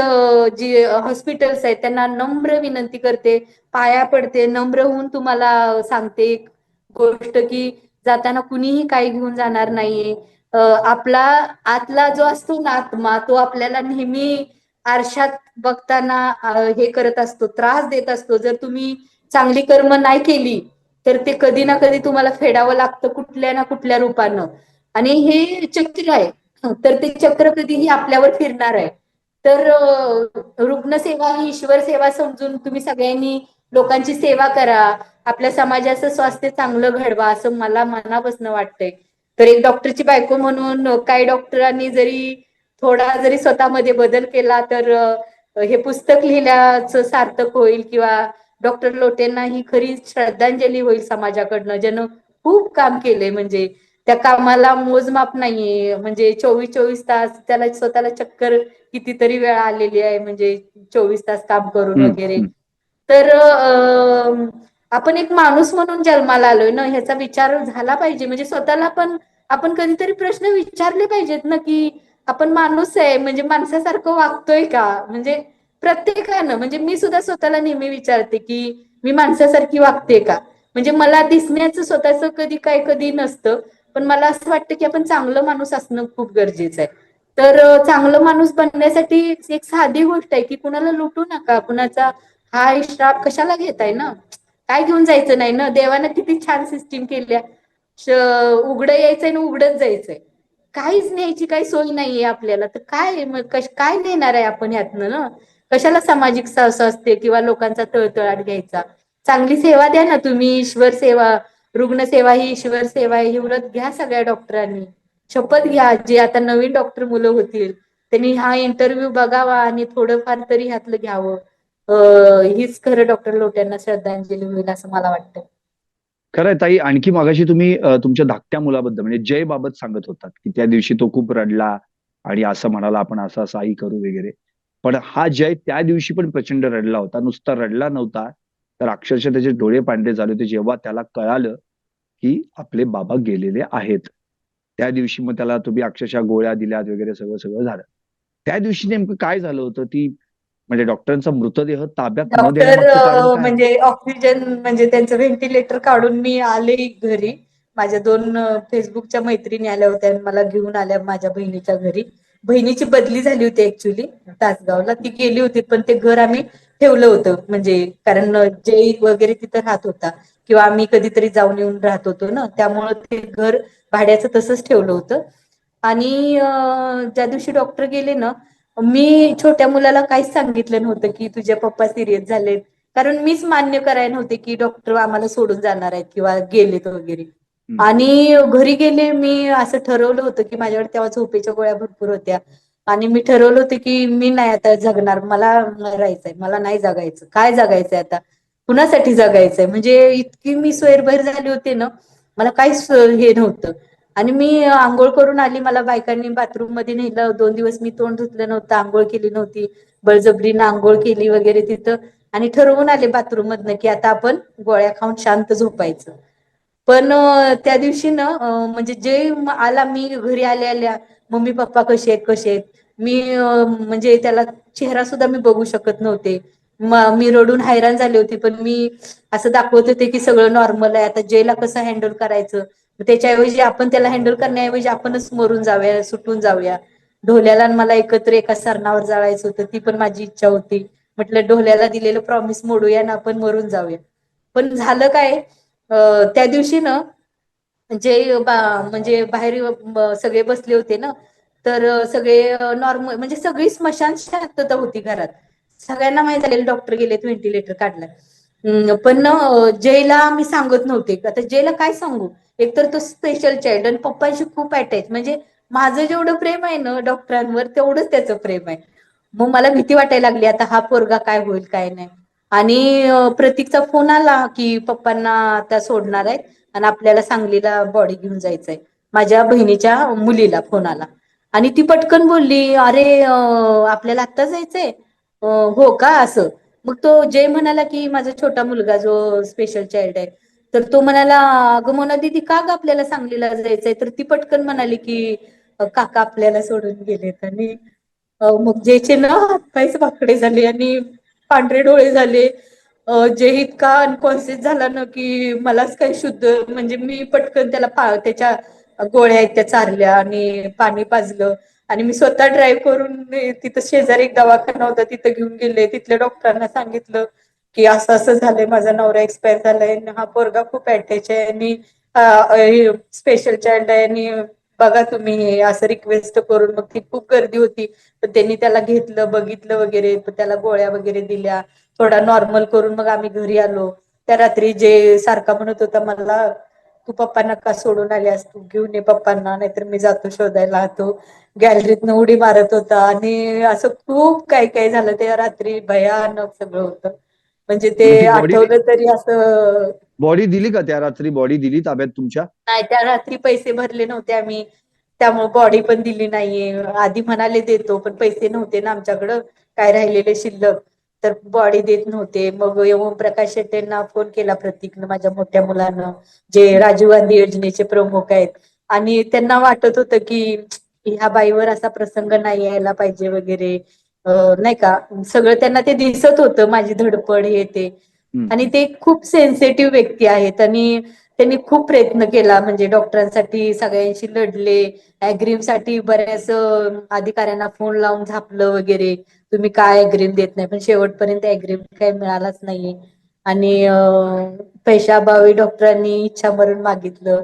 जी हॉस्पिटल्स आहेत त्यांना नम्र विनंती करते, पाया पडते, नम्र होऊन तुम्हाला सांगते एक गोष्ट की जाताना कुणीही काही घेऊन जाणार नाहीये. आपला आतला जो असतो ना आत्मा, तो आपल्याला नेहमी आरशात बघताना हे करत असतो, त्रास देत असतो. जर तुम्ही चांगली कर्म नाही केली तर ते कधी ना कधी तुम्हाला फेडावं लागतं कुठल्या ना कुठल्या रूपानं. आणि हे चक्र आहे, तर ते चक्र कधीही आपल्यावर फिरणार आहे. तर रुग्णसेवा ही ईश्वर सेवा समजून तुम्ही सगळ्यांनी लोकांची सेवा करा, आपल्या समाजाचं स्वास्थ्य चांगलं घडवा, असं मला मनापासून वाटतंय. तर एक डॉक्टरची बायको म्हणून काही डॉक्टरांनी जरी थोडा जरी स्वतःमध्ये बदल केला तर हे पुस्तक लिहिल्याचं सार्थक होईल, किंवा डॉक्टर लोटेंना ही खरी श्रद्धांजली होईल समाजाकडनं, ज्यानं खूप काम केलंय. म्हणजे त्या कामाला मोजमाप नाहीये. म्हणजे 24-24 तास त्याला स्वतःला चक्कर कितीतरी वेळा आलेली आहे, म्हणजे 24 तास काम करून हम्म, वगैरे. हम्म. तर आपण एक माणूस म्हणून जन्माला आलोय ना, ह्याचा विचार झाला पाहिजे. म्हणजे स्वतःला पण आपण कधीतरी प्रश्न विचारले पाहिजेत ना, की आपण माणूस आहे, म्हणजे माणसासारखं वागतोय का? म्हणजे प्रत्येकानं, म्हणजे मी सुद्धा स्वतःला नेहमी विचारते की मी माणसासारखी वागते का? म्हणजे मला दिसण्याचं स्वतःचं कधी काय कधी नसतं, पण मला असं वाटतं की आपण चांगलं माणूस असणं खूप गरजेचं आहे. तर चांगलं माणूस बनण्यासाठी एक साधी गोष्ट आहे की कुणाला लुटू नका, कुणाचा हाय श्राप कशाला घेताय ना? काय घेऊन जायचं नाही ना, देवानं किती छान सिस्टीम केल्या. उघडं यायचंय ना उघडच जायचंय, काहीच न्यायची काही सोय नाहीये आपल्याला. तर काय मग काय नेणार आहे आपण यातनं ना? कशाला सामाजिक स्वास्थ्य किंवा लोकांचा तळतळाट घ्यायचा? चांगली सेवा द्या ना तुम्ही. ईश्वर सेवा, रुग्णसेवा ही ईश्वर सेवा आहे, ही व्रत घ्या सगळ्या डॉक्टरांनी. शपथ घ्या, जे आता नवीन डॉक्टर मुलं होतील त्यांनी हा इंटरव्ह्यू बघावा आणि थोडंफार तरी ह्यातलं घ्यावं. हीच खरं डॉक्टर लोट्यांना श्रद्धांजली होईल असं मला वाटतं. खरंय ताई. आणखी मागाशी तुम्ही तुमच्या धाकट्या मुलाबद्दल म्हणजे जय बाबत सांगत होतात की त्या दिवशी तो खूप रडला आणि असं म्हणाला आपण असं असं आई करू वगैरे. पण हा जय त्या दिवशी पण प्रचंड रडला होता. नुसता रडला नव्हता, तर अक्षरशः त्याचे डोळे पांढरे झाले होते जेव्हा त्याला कळालं की आपले बाबा गेलेले आहेत. त्या दिवशी मग त्याला तुम्ही अक्षरशः गोळ्या दिल्यात वगैरे सगळं सगळं झालं. त्या दिवशी नेमकं काय झालं होतं? ती म्हणजे डॉक्टरांचा मृतदेह ताब्यात न डॉक्टर देण्यामागचं कारण काय? म्हणजे ऑक्सिजन म्हणजे त्यांचं व्हेंटिलेटर काढून मी आले घरी. माझ्या 2 फेसबुकच्या मैत्रिणी आल्या होत्या आणि मला घेऊन आल्या माझ्या बहिणीच्या घरी. बहिणीची बदली झाली होती ऍक्च्युली तासगावला, ती गेली होती, पण ते घर आम्ही ठेवलं होतं. म्हणजे कारण जय वगैरे तिथं राहत होता, किंवा आम्ही कधीतरी जाऊन येऊन राहत होतो ना, त्यामुळे ते घर भाड्याचं तसंच ठेवलं होतं. आणि ज्या दिवशी डॉक्टर गेले ना, मी छोट्या मुलाला काहीच सांगितलं नव्हतं की तुझे पप्पा सिरियस झालेत, कारण मीच मान्य करायला नव्हते की डॉक्टर आम्हाला सोडून जाणार आहेत किंवा गेलेत वगैरे. हम्म. आणि घरी गेले, मी असं ठरवलं होतं की माझ्याकडे तेव्हा झोपेच्या गोळ्या भरपूर होत्या, आणि मी ठरवलं होतं की मी नाही आता जगणार, मला मरायचंय, मला नाही जगायचं. काय जगायचंय आता, कुणासाठी जगायचंय? म्हणजे इतकी मी स्वैरभैर झाले होते ना, मला काहीच हे नव्हतं. आणि मी आंघोळ करून आली, मला बायकांनी बाथरूम मध्ये नेलं. 2 दिवस मी तोंड धुतलं नव्हतं, आंघोळ केली नव्हती, बळजबरीनं आंघोळ केली वगैरे तिथं. आणि ठरवून आले बाथरूम मधनं की आता आपण गोळ्या खाऊन शांत झोपायचं. पण त्या दिवशी ना म्हणजे जे आला, मी घरी आल्या आल्या मम्मी पप्पा कसे आहेत कसे आहेत, मी म्हणजे त्याला चेहरा सुद्धा मी बघू शकत नव्हते. मी रडून हैराण झाले होते, पण मी असं दाखवत होते की सगळं नॉर्मल आहे. आता जयला कसं हँडल करायचं, त्याच्याऐवजी आपण त्याला हँडल करण्याऐवजी आपणच मरून जाऊया, सुटून जाऊया. ढोल्याला आणि मला एकत्र एका सरणावर जाळायचं होतं, ती पण माझी इच्छा होती. म्हटलं ढोल्याला दिलेलं प्रॉमिस मोडूया ना, आपण मरून जाऊया. पण झालं काय, त्या दिवशी ना जे म्हणजे बाहेर सगळे बसले होते ना, तर सगळे नॉर्मल, म्हणजे सगळी स्मशान शांतता होती घरात. सगळ्यांना माहित झालेलं डॉक्टर गेलेत, व्हेंटिलेटर काढलाय. पण जयला मी सांगत नव्हते. आता जयला काय सांगू, एकतर तो स्पेशल चाइल्ड आणि पप्पांशी खूप अटॅच. म्हणजे माझं जेवढं प्रेम आहे ना डॉक्टरांवर, तेवढंच त्याचं प्रेम आहे. मग मला भीती वाटायला लागली, आता हा पोरगा काय होईल काय नाही. आणि प्रतीकचा फोन आला की पप्पांना आता सोडणार आहेत आणि आपल्याला सांगलीला बॉडी घेऊन जायचंय. माझ्या बहिणीच्या मुलीला फोन आला आणि ती पटकन बोलली, अरे आपल्याला आत्ता जायचंय? हो का, असं. मग तो जय म्हणाला की माझा छोटा मुलगा जो स्पेशल चाइल्ड आहे, तर तो म्हणाला, अगं मोना दीदी का ग आपल्याला सांगलीला जायचंय? तर ती पटकन म्हणाली की काका आपल्याला सोडून गेलेत. आणि मग जयचे ना हातपायच वाकडे झाले आणि पांढरे डोळे झाले. जय इतका अनकॉन्शियस झाला ना की मलाच काही शुद्ध, म्हणजे मी पटकन त्याला त्याच्या गोळ्या आहेत त्या चारल्या आणि पाणी पाजलं. आणि मी स्वतः ड्राईव्ह करून तिथं शेजारी एक दवाखाना होता तिथं घेऊन गेले. तिथल्या डॉक्टरांना सांगितलं की असं असं झालंय, माझा नवरा एक्सपायर झालाय, हा पोरगा खूप अटॅच आहे आणि स्पेशल चाइल्ड आहे आणि बघा तुम्ही हे असं रिक्वेस्ट करून. मग ती खूप गर्दी होती, तर त्यांनी त्याला घेतलं, बघितलं वगैरे, त्याला गोळ्या वगैरे दिल्या, थोडा नॉर्मल करून मग आम्ही घरी आलो. त्या रात्री जे सारखा म्हणत होता मला, तू पप्पांना का सोडून आल्यास, तू घेऊन ये पप्पांना, नाहीतर मी जातो शोधायला, तो गॅलरीतनं उडी मारत होता आणि असं खूप काय काय झालं त्या रात्री. भयानक सगळं होतं. म्हणजे ते मग ती बॉडी आठवलं तरी असं. बॉडी दिली का त्या रात्री? बॉडी दिली ताब्यात तुमच्या? नाही, त्या रात्री पैसे भरले नव्हते आम्ही, त्यामुळे बॉडी पण दिली नाहीये. आधी म्हणाले देतो, पण पैसे नव्हते ना आमच्याकडं, काय राहिलेले शिल्लक, तर बॉडी देत नव्हते. मग ओमप्रकाश शेट्टींना फोन केला प्रतीकनं, माझ्या मोठ्या मुलानं, जे राजीव गांधी योजनेचे प्रमुख आहेत, आणि त्यांना वाटत होतं की ह्या बाईवर असा प्रसंग नाही यायला पाहिजे वगैरे, नाही का, सगळं त्यांना ते दिसत होतं, माझी धडपड हे ते. हम्म. आणि ते खूप सेन्सिटिव्ह व्यक्ती आहेत आणि त्यांनी खूप प्रयत्न केला, म्हणजे डॉक्टरांसाठी सगळ्यांशी लढले, अग्रीम साठी बऱ्याच अधिकाऱ्यांना फोन लावून झापलं वगैरे, तुम्ही काय अग्रीम देत नाही, पण शेवटपर्यंत अग्रीम काही मिळालाच नाही. आणि पैशाअभावी डॉक्टरांनी इच्छामरण मागितलं.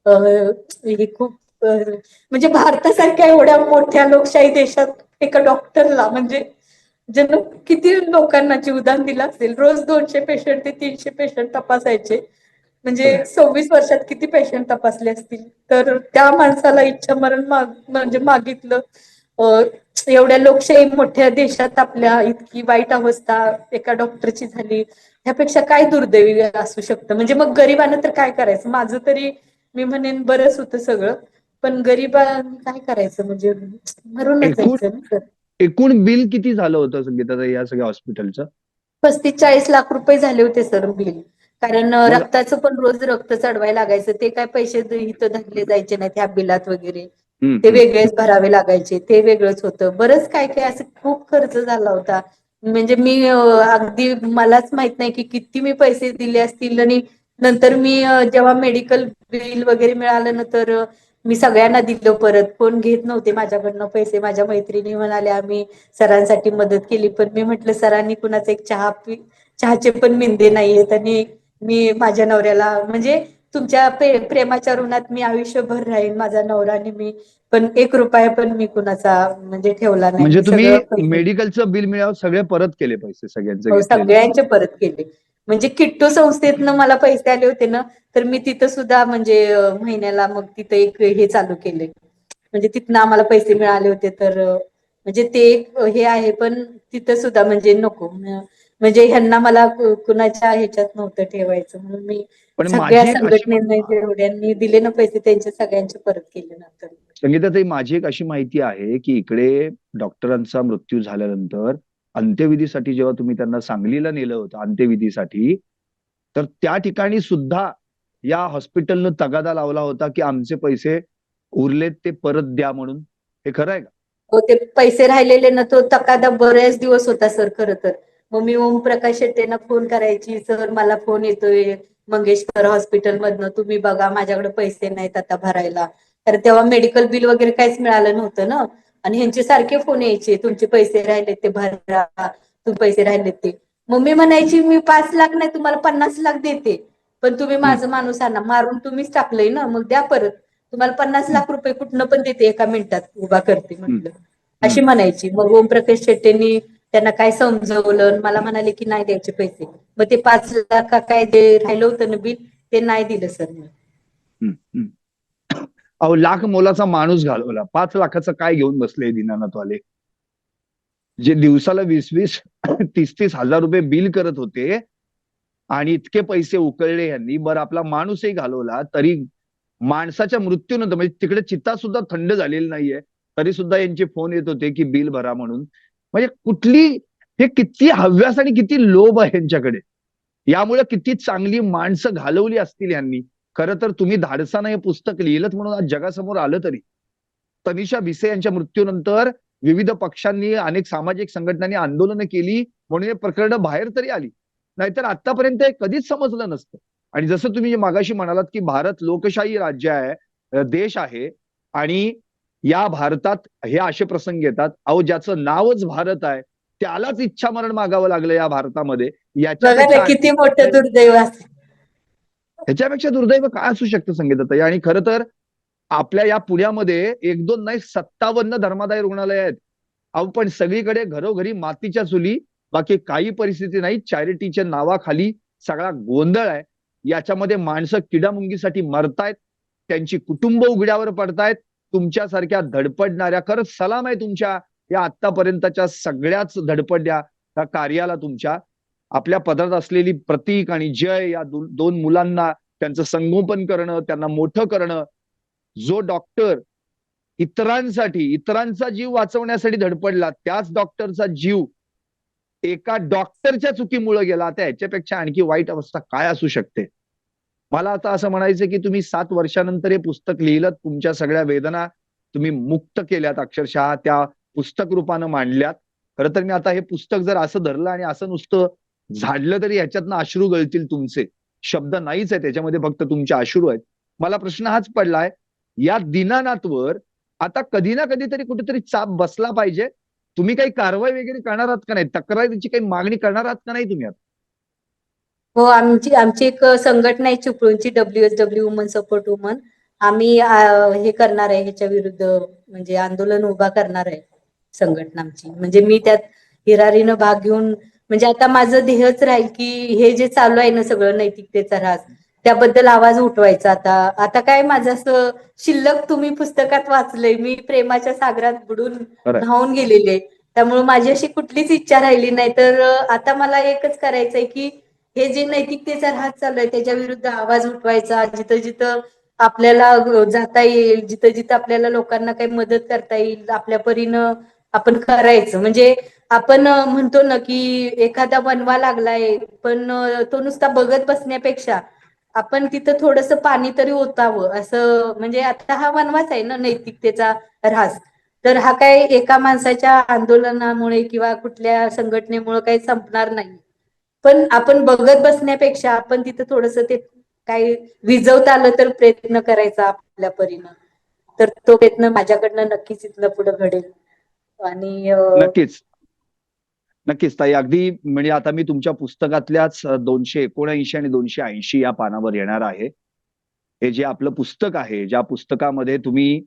हे खूप म्हणजे भारतासारख्या एवढ्या मोठ्या लोकशाही देशात एका डॉक्टरला, म्हणजे ज्यानं किती लोकांना जीवदान दिलं असेल, रोज 200 पेशंट ते 300 पेशंट तपासायचे, म्हणजे खरंय. 26 वर्षात किती पेशंट तपासले असतील, तर त्या माणसाला इच्छामरण म्हणजे मागितलं. एवढ्या लोकशाही मोठ्या देशात आपल्या इतकी वाईट अवस्था एका डॉक्टरची झाली, ह्यापेक्षा काय दुर्दैवी असू शकतं. म्हणजे मग गरिबानं तर काय करायचं? माझं तरी मी म्हणेन बरंच होतं सगळं, पण गरिबांनी काय करायचं, म्हणजे मरूनच एकूण जायचं ना. एकूण बिल किती झालं होतं संगीताताई या सगळ्या हॉस्पिटलचं? 35-40 लाख रुपये झाले होते सर बिल. कारण मग रक्ताचं पण रोज रक्त चढवायला लागायचं, ते काय पैसे इथं धरले जायचे नाहीत ह्या बिलात वगैरे, हम्म, ते हम्म. वेगळेच भरावे लागायचे, ते वेगळंच होतं. बरंच काय काय असं खूप खर्च झाला होता. म्हणजे मी अगदी मलाच माहित नाही की किती मी पैसे दिले असतील. आणि नंतर मी जेव्हा मेडिकल बिल वगैरे मिळालं ना, तर मी सगळ्यांना दिलं परत. कोण घेत नव्हते माझ्याकडनं पैसे. माझ्या मैत्रिणी म्हणाल्या आम्ही सरांसाठी मदत केली, पण मी म्हटलं सरांनी कुणाचा एक चहाचे पण मिंदे नाहीयेत, आणि मी माझ्या नवऱ्याला, म्हणजे तुमच्या प्रेमाच्या ऋणात मी आयुष्यभर राहीन, माझा नवरा आणि मी, पण 1 रुपया पण मी कुणाचा म्हणजे ठेवला नाही. म्हणजे मी सगळं तुम्ही पैसे, मेडिकलचं बिल मिळावं सगळे परत केले पैसे, सगळ्यांचे हो, घेतलेले? सगळ्यांचे परत केले. म्हणजे किट्टू संस्थेतनं मला पैसे आले होते ना, तर मी तिथं सुद्धा म्हणजे महिन्याला मग तिथं एक हे चालू केले, म्हणजे तिथनं आम्हाला पैसे मिळाले होते. तर म्हणजे ते एक हे आहे, पण तिथं सुद्धा म्हणजे नको, म्हणजे ह्यांना मला कुणाच्या ह्याच्यात नव्हतं ठेवायचं, म्हणून मी पण सगळ्या माझी एक अशी संघटनेने जेवढ्यांनी दिले ना पैसे, त्यांचे सगळ्यांचे परत केले नंतर. संगीताताई, माझी एक अशी माहिती आहे की इकडे डॉक्टरांचा मृत्यू झाल्यानंतर अंत्यविधीसाठी जेव्हा तुम्ही त्यांना सांगलीला नेलं होतं अंत्यविधीसाठी, तर त्या ठिकाणी सुद्धा या हॉस्पिटलनं तगादा लावला होता की आमचे पैसे उरलेत ते परत द्या म्हणून. हे खरं आहे का? हो, ते पैसे राहिलेले ना, तो तकादा बरेच दिवस होता सर खरं तर. मग मी ओमप्रकाश शेट्टींना फोन करायची, सर मला फोन येतोय मंगेशकर हॉस्पिटल मधनं, तुम्ही बघा माझ्याकडे पैसे नाहीत आता भरायला. तर तेव्हा मेडिकल बिल वगैरे काहीच मिळालं नव्हतं ना, आणि ह्यांचे सारखे फोन यायचे, तुमचे पैसे राहिलेत ते भरा, तुम्ही पैसे राहिलेत ते. मग मी म्हणायची मी 5 लाख नाही तुम्हाला 50 लाख देते, पण तुम्ही हम्म, माझं माणूस आणा, मारून तुम्हीच टाकलंय ना, मग द्या परत. तुम्हाला 50 हम्म, लाख रुपये कुठनं पण देते, एका मिनिटात उभा करते हम्म, म्हटलं, अशी हम्म. म्हणायची. मग ओमप्रकाश शेट्टींनी त्यांना काय समजवलं, मला म्हणाले की नाही द्यायचे पैसे. मग ते 5 लाख काय जे राहिलं होतं ना बिल, ते नाही दिलं सर मी. हम्म, हम्म. अहो, लाख मोलाचा माणूस घालवला, 5 लाखाचं काय घेऊन बसले दीनानाथवाले, जे दिवसाला 20-20 30-30 हजार रुपये बिल करत होते, आणि इतके पैसे उकळले यांनी. बरं, आपला माणूसही घालवला, तरी माणसाच्या मृत्यूनंतर म्हणजे तिकडे चिता सुद्धा थंड झालेली नाहीये, तरी सुद्धा यांचे फोन येत होते की बिल भरा म्हणून. म्हणजे कुठली, हे किती हव्यास आणि किती लोभ आहे यांच्याकडे. यामुळे किती चांगली माणसं घालवली असतील यांनी. खरं तर तुम्ही धाडसानं हे पुस्तक लिहिलं म्हणून आज जगासमोर आलं. तरी तनिषा भिसे यांच्या मृत्यूनंतर विविध पक्षांनी, अनेक सामाजिक संघटनांनी आंदोलनं केली म्हणून हे प्रकरण बाहेर तरी आली, नाहीतर आतापर्यंत हे कधीच समजलं नसतं. आणि जसं तुम्ही मागाशी म्हणालात की भारत लोकशाही राज्य आहे, देश आहे, आणि या भारतात हे असे प्रसंग येतात, अहो ज्याचं नावच भारत आहे त्यालाच इच्छा मरण मागावं लागलं या भारतामध्ये. बघा ना याच्यापेक्षा किती मोठं दुर्दैव असेल. ह्याच्यापेक्षा दुर्दैव काय असू शकतं संगीताताई? आणि खरं तर आपल्या या पुण्यामध्ये एक दोन नाही 57 धर्मादाय रुग्णालय आहेत. अहो पण सगळीकडे घरोघरी मातीच्या चुली, बाकी काही परिस्थिती नाही. चॅरिटीच्या नावाखाली सगळा गोंधळ आहे. याच्यामध्ये माणसं किडामुंगीसाठी मरतायत, त्यांची कुटुंब उघड्यावर पडतायत. तुमच्यासारख्या धडपडणाऱ्या, खरंच सलाम आहे तुमच्या या आतापर्यंतच्या सगळ्याच धडपड्या त्या कार्याला तुमच्या. आपल्या पदरात असलेली प्रतीक आणि जय या दोन मुलांना त्यांचं संगोपन करणं, त्यांना मोठं करणं. जो डॉक्टर इतरांसाठी, इतरांचा जीव वाचवण्यासाठी धडपडला, त्याच डॉक्टरचा जीव एका डॉक्टरच्या चुकीमुळे गेला. आता याच्यापेक्षा आणखी वाईट अवस्था काय असू शकते? मला आता असं म्हणायचं की तुम्ही 7 वर्षानंतर हे पुस्तक लिहिलं, तुमच्या सगळ्या वेदना तुम्ही मुक्त केल्यात, अक्षरशः त्या पुस्तक रूपानं मांडल्यात. खरं तर मी आता हे पुस्तक जर असं धरलं आणि असं नुसतं झाडलं तरी ह्याच्यातनं अश्रू गळतील तुमचे. शब्द नाहीच आहे त्याच्यामध्ये, फक्त तुमचे अश्रू आहेत. मला प्रश्न हाच पडलाय, या दीनानाथवर आता कधी ना कधीतरी कुठेतरी चाप बसला पाहिजे. तुम्ही काही कारवाई वगैरे करणार आहात का नाही? तक्रारीची काही मागणी करणार आहात का नाही तुम्ही आता? हो, आमची एक संघटना आहे चिपळूणची, WSW वुमन सपोर्ट वुमन. आम्ही हे करणार आहे ह्याच्या विरुद्ध, म्हणजे आंदोलन उभा करणार आहे संघटना आमची. म्हणजे मी त्यात हिरारीनं भाग घेऊन, म्हणजे आता माझं ध्येयच राहील की हे जे चालू आहे ना सगळं नैतिकतेचा ऱ्हास, त्याबद्दल आवाज उठवायचा. आता काय माझं असं शिल्लक तुम्ही पुस्तकात वाचलंय, मी प्रेमाच्या सागरात बुडून खरंय. न्हाऊन गेलेले. त्यामुळे माझी अशी कुठलीच इच्छा राहिली नाही. तर आता मला एकच करायचंय की हे जे नैतिकतेचा ऱ्हास चालू आहे त्याच्या विरुद्ध आवाज उठवायचा. जिथं जिथं आपल्याला जाता येईल, जिथं जिथं आपल्याला लोकांना काही मदत करता येईल, आपल्या परीनं आपण करायचं. म्हणजे आपण म्हणतो ना की एखादा वनवा लागलाय, पण तो नुसता बघत बसण्यापेक्षा आपण तिथं थोडस पाणी तरी ओतावं असं. म्हणजे आता हा वनवाच आहे ना नैतिकतेचा ऱ्हास. तर हा काय एका माणसाच्या आंदोलनामुळे किंवा कुठल्या संघटनेमुळे काही संपणार नाही. पण आपण बघत बसण्यापेक्षा आपण तिथं थोडस ते काही विजवता आलं तर प्रयत्न करायचा आपल्या परीनं. तर तो प्रयत्न माझ्याकडनं नक्कीच इथलं पुढे घडेल. आणि नक्कीच. नक्कीच ताई, अगदी म्हणजे आता मी तुमच्या पुस्तकातल्याच 279 आणि 280 या पानावर येणार आहे. हे जे आपलं पुस्तक आहे, ज्या पुस्तकामध्ये तुम्ही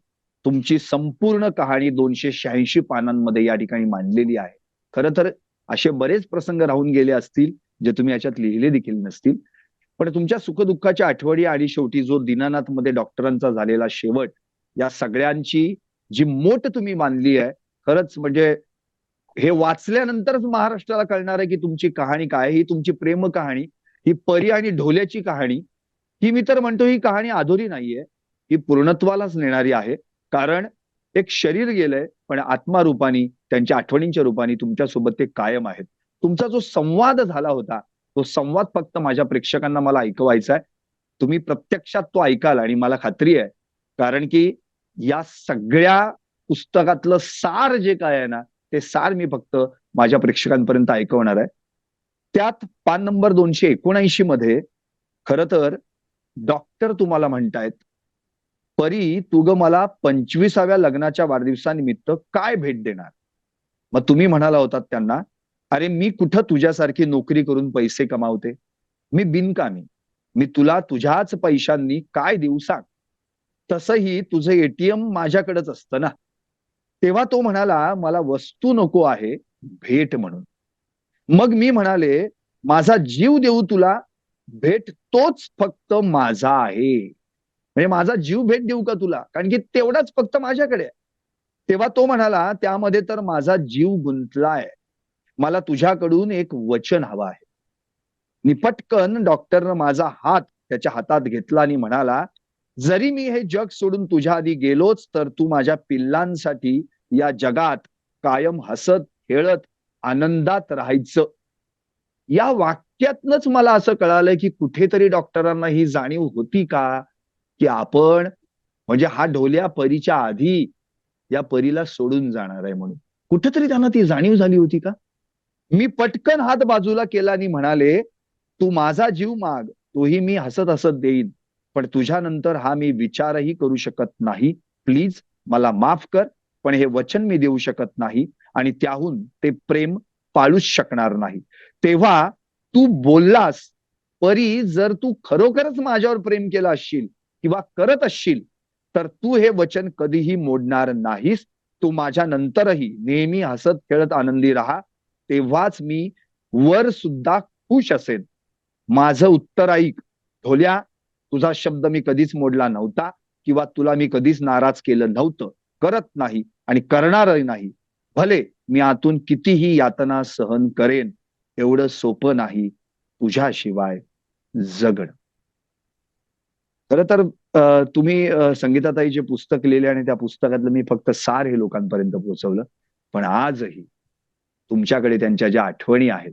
तुमची संपूर्ण कहाणी 286 पानांमध्ये या ठिकाणी मांडलेली आहे. खरं तर असे बरेच प्रसंग राहून गेले असतील, जे तुम्ही याच्यात लिहिले देखील नसतील. पण तुमच्या सुखदुःखाच्या आठवणी आणि शेवटी जो दीनानाथ मध्ये डॉक्टरांचा झालेला शेवट, या सगळ्यांची जी मोठ तुम्ही मानली आहे, खरंच म्हणजे हे वाचल्यानंतरच महाराष्ट्राला कळणार आहे की तुमची कहाणी काय. ही तुमची प्रेम कहाणी, ही परी आणि ढोल्याची कहाणी, ही मी तर म्हणतो ही कहाणी अधुरी नाहीये, ही पूर्णत्वालाच नेणारी आहे. कारण एक शरीर गेलंय, पण आत्मा रूपानी, त्यांच्या आठवणींच्या रूपाने तुमच्यासोबत ते कायम आहेत. तुमचा जो संवाद झाला होता, तो संवाद फक्त माझ्या प्रेक्षकांना मला ऐकवायचा आहे. तुम्ही प्रत्यक्षात तो ऐकाल आणि मला खात्री आहे, कारण की या सगळ्या पुस्तकातलं सार जे काय आहे ना, ते सार मी फक्त माझ्या प्रेक्षकांपर्यंत ऐकवणार आहे. त्यात पान नंबर 279 मध्ये खरं तर डॉक्टर तुम्हाला म्हणतायत, परी तू ग मला 25व्या लग्नाच्या वाढदिवसानिमित्त काय भेट देणार? मग तुम्ही म्हणाला होतात त्यांना, अरे मी कुठं तुझ्यासारखी नोकरी करून पैसे कमावते, मी बिनकामी, मी तुला तुझ्याच पैशांनी काय देऊ सांग. तसंही तुझं एटीएम माझ्याकडेच असतं ना. तेव्हा तो म्हणाला, मला वस्तू नको आहे, भेट म्हणून. मग मी म्हणाले, माझा जीव देऊ तुला, भेट तोच फक्त माझा आहे. म्हणजे माझा जीव भेट देऊ का तुला, कारण की तेवढाच फक्त माझ्याकडे आहे. तेव्हा तो म्हणाला, त्यामध्ये तर माझा जीव गुंतलाय, मला तुझ्याकडून एक वचन हवं आहे. निपटकन डॉक्टरनं माझा हात त्याच्या हातात घेतला आणि म्हणाला, जरी मी हे जग सोडून तुझ्या आधी गेलोच, तर तू माझ्या पिल्लांसाठी या जगात कायम हसत खेळत आनंदात राहायचं. या वाक्यातनच मला असं कळालं की कुठेतरी डॉक्टरांना ही जाणीव होती का, की आपण म्हणजे हा ढोल्या परीच्या आधी या परीला सोडून जाणार आहे म्हणून. कुठेतरी त्यांना ती जाणीव झाली होती का? मी पटकन हात बाजूला केला आणि म्हणाले, तू माझा जीव माग, तोही मी हसत हसत देईन, पण तुझ्यानंतर हा मी विचारही करू शकत नाही. प्लीज मला माफ कर, पण हे वचन मी देऊ शकत नाही आणि त्याहून ते प्रेम पाळूच शकणार नाही. तेव्हा तू बोललास, परी जर तू खरोखरच माझ्यावर प्रेम केलं असशील किंवा करत असशील तर तू हे वचन कधीही मोडणार नाहीस. तू माझ्या नंतरही नेहमी हसत खेळत आनंदी राहा, तेव्हाच मी वर सुद्धा खुश असेन. माझं उत्तर ऐक ढोल्या, तुझा शब्द मी कधीच मोडला नव्हता किंवा तुला मी कधीच नाराज केलं नव्हतं, करत नाही आणि करणारही नाही. भले मी आतून कितीही यातना सहन करेन, एवढं सोपं नाही तुझ्याशिवाय जगणं. खरं तर तुम्ही संगीताताईचे पुस्तक लिहिले आणि त्या पुस्तकातलं मी फक्त सार हे लोकांपर्यंत पोहोचवलं. पण आजही तुमच्याकडे त्यांच्या ज्या आठवणी आहेत,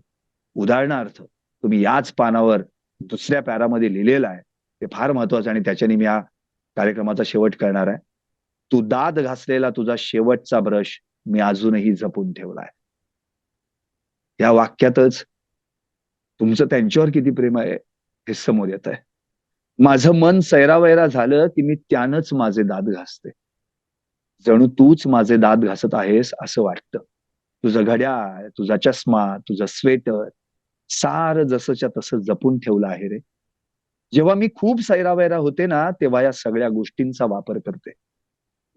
उदाहरणार्थ तुम्ही याच पानावर दुसऱ्या पॅरामध्ये लिहिलेलं आहे, ते फार महत्वाचं आणि त्याच्याने मी या कार्यक्रमाचा शेवट करणार आहे. तू दात घासलेला तुझा शेवटचा ब्रश मी अजूनही जपून ठेवलाय. या वाक्यातच तुमचं त्यांच्यावर किती प्रेम आहे हे समोर येत आहे. माझं मन सैरावैरा झालं की मी त्यानंच माझे दात घासते. जणू तूच माझे दात घासत आहेस असं वाटतं. तुझं घड्याळ, तुझा चष्मा, तुझं स्वेटर सार जसंच्या तसं जपून ठेवलं आहे रे. जेव्हा मी खूप सैरावैरा होते ना, तेव्हा या सगळ्या गोष्टींचा वापर करते.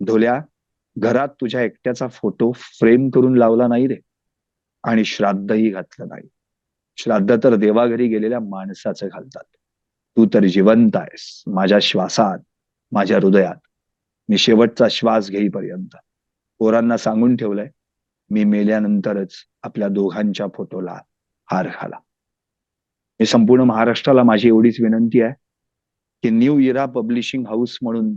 ढोल्या, घरात तुझ्या एकट्याचा फोटो फ्रेम करून लावला नाही रे, आणि श्राद्धही घातलं नाही. श्राद्ध तर देवाघरी गेलेल्या माणसाचं घालतात. तू तर जिवंत आहेस माझ्या श्वासात, माझ्या हृदयात. मी शेवटचा श्वास घेईपर्यंत पोरांना सांगून ठेवलंय, मी मेल्यानंतरच आपल्या दोघांच्या फोटोला हार घाला. मी संपूर्ण महाराष्ट्राला माझी एवढीच विनंती आहे की न्यू इरा पब्लिशिंग हाऊस म्हणून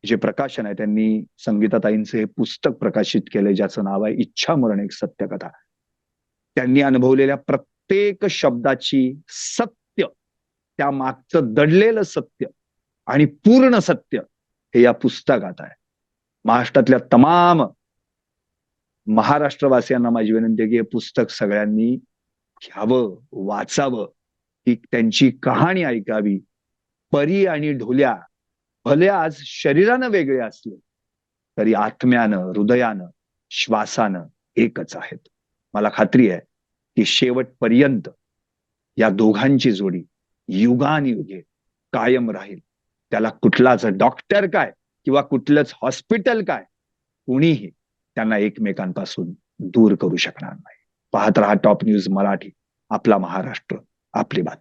जे प्रकाशन आहे, त्यांनी संगीताताईंचे हे पुस्तक प्रकाशित केलंय ज्याचं नाव आहे इच्छा मरण एक सत्यकथा. त्यांनी अनुभवलेल्या प्रत्येक शब्दाची सत्य, त्या मागचं दडलेलं सत्य आणि पूर्ण सत्य हे या पुस्तकात आहे. महाराष्ट्रातल्या तमाम महाराष्ट्रवासियांना माझी विनंती आहे की हे पुस्तक सगळ्यांनी घ्यावं, वाचावं, ही त्यांची कहाणी ऐकावी. परी आणि ढोल्या भले आज शरीरानं वेगळे असले तरी आत्म्यानं, हृदयानं, श्वासानं एकच आहेत. मला खात्री आहे की शेवटपर्यंत या दोघांची जोडी युगानुयुगे कायम राहील. त्याला कुठलाच डॉक्टर काय किंवा कुठलंच हॉस्पिटल काय, कुणीही त्यांना एकमेकांपासून दूर करू शकणार नाही. पाहत रहा टॉप न्यूज मराठी, आपला महाराष्ट्र, आपली बात.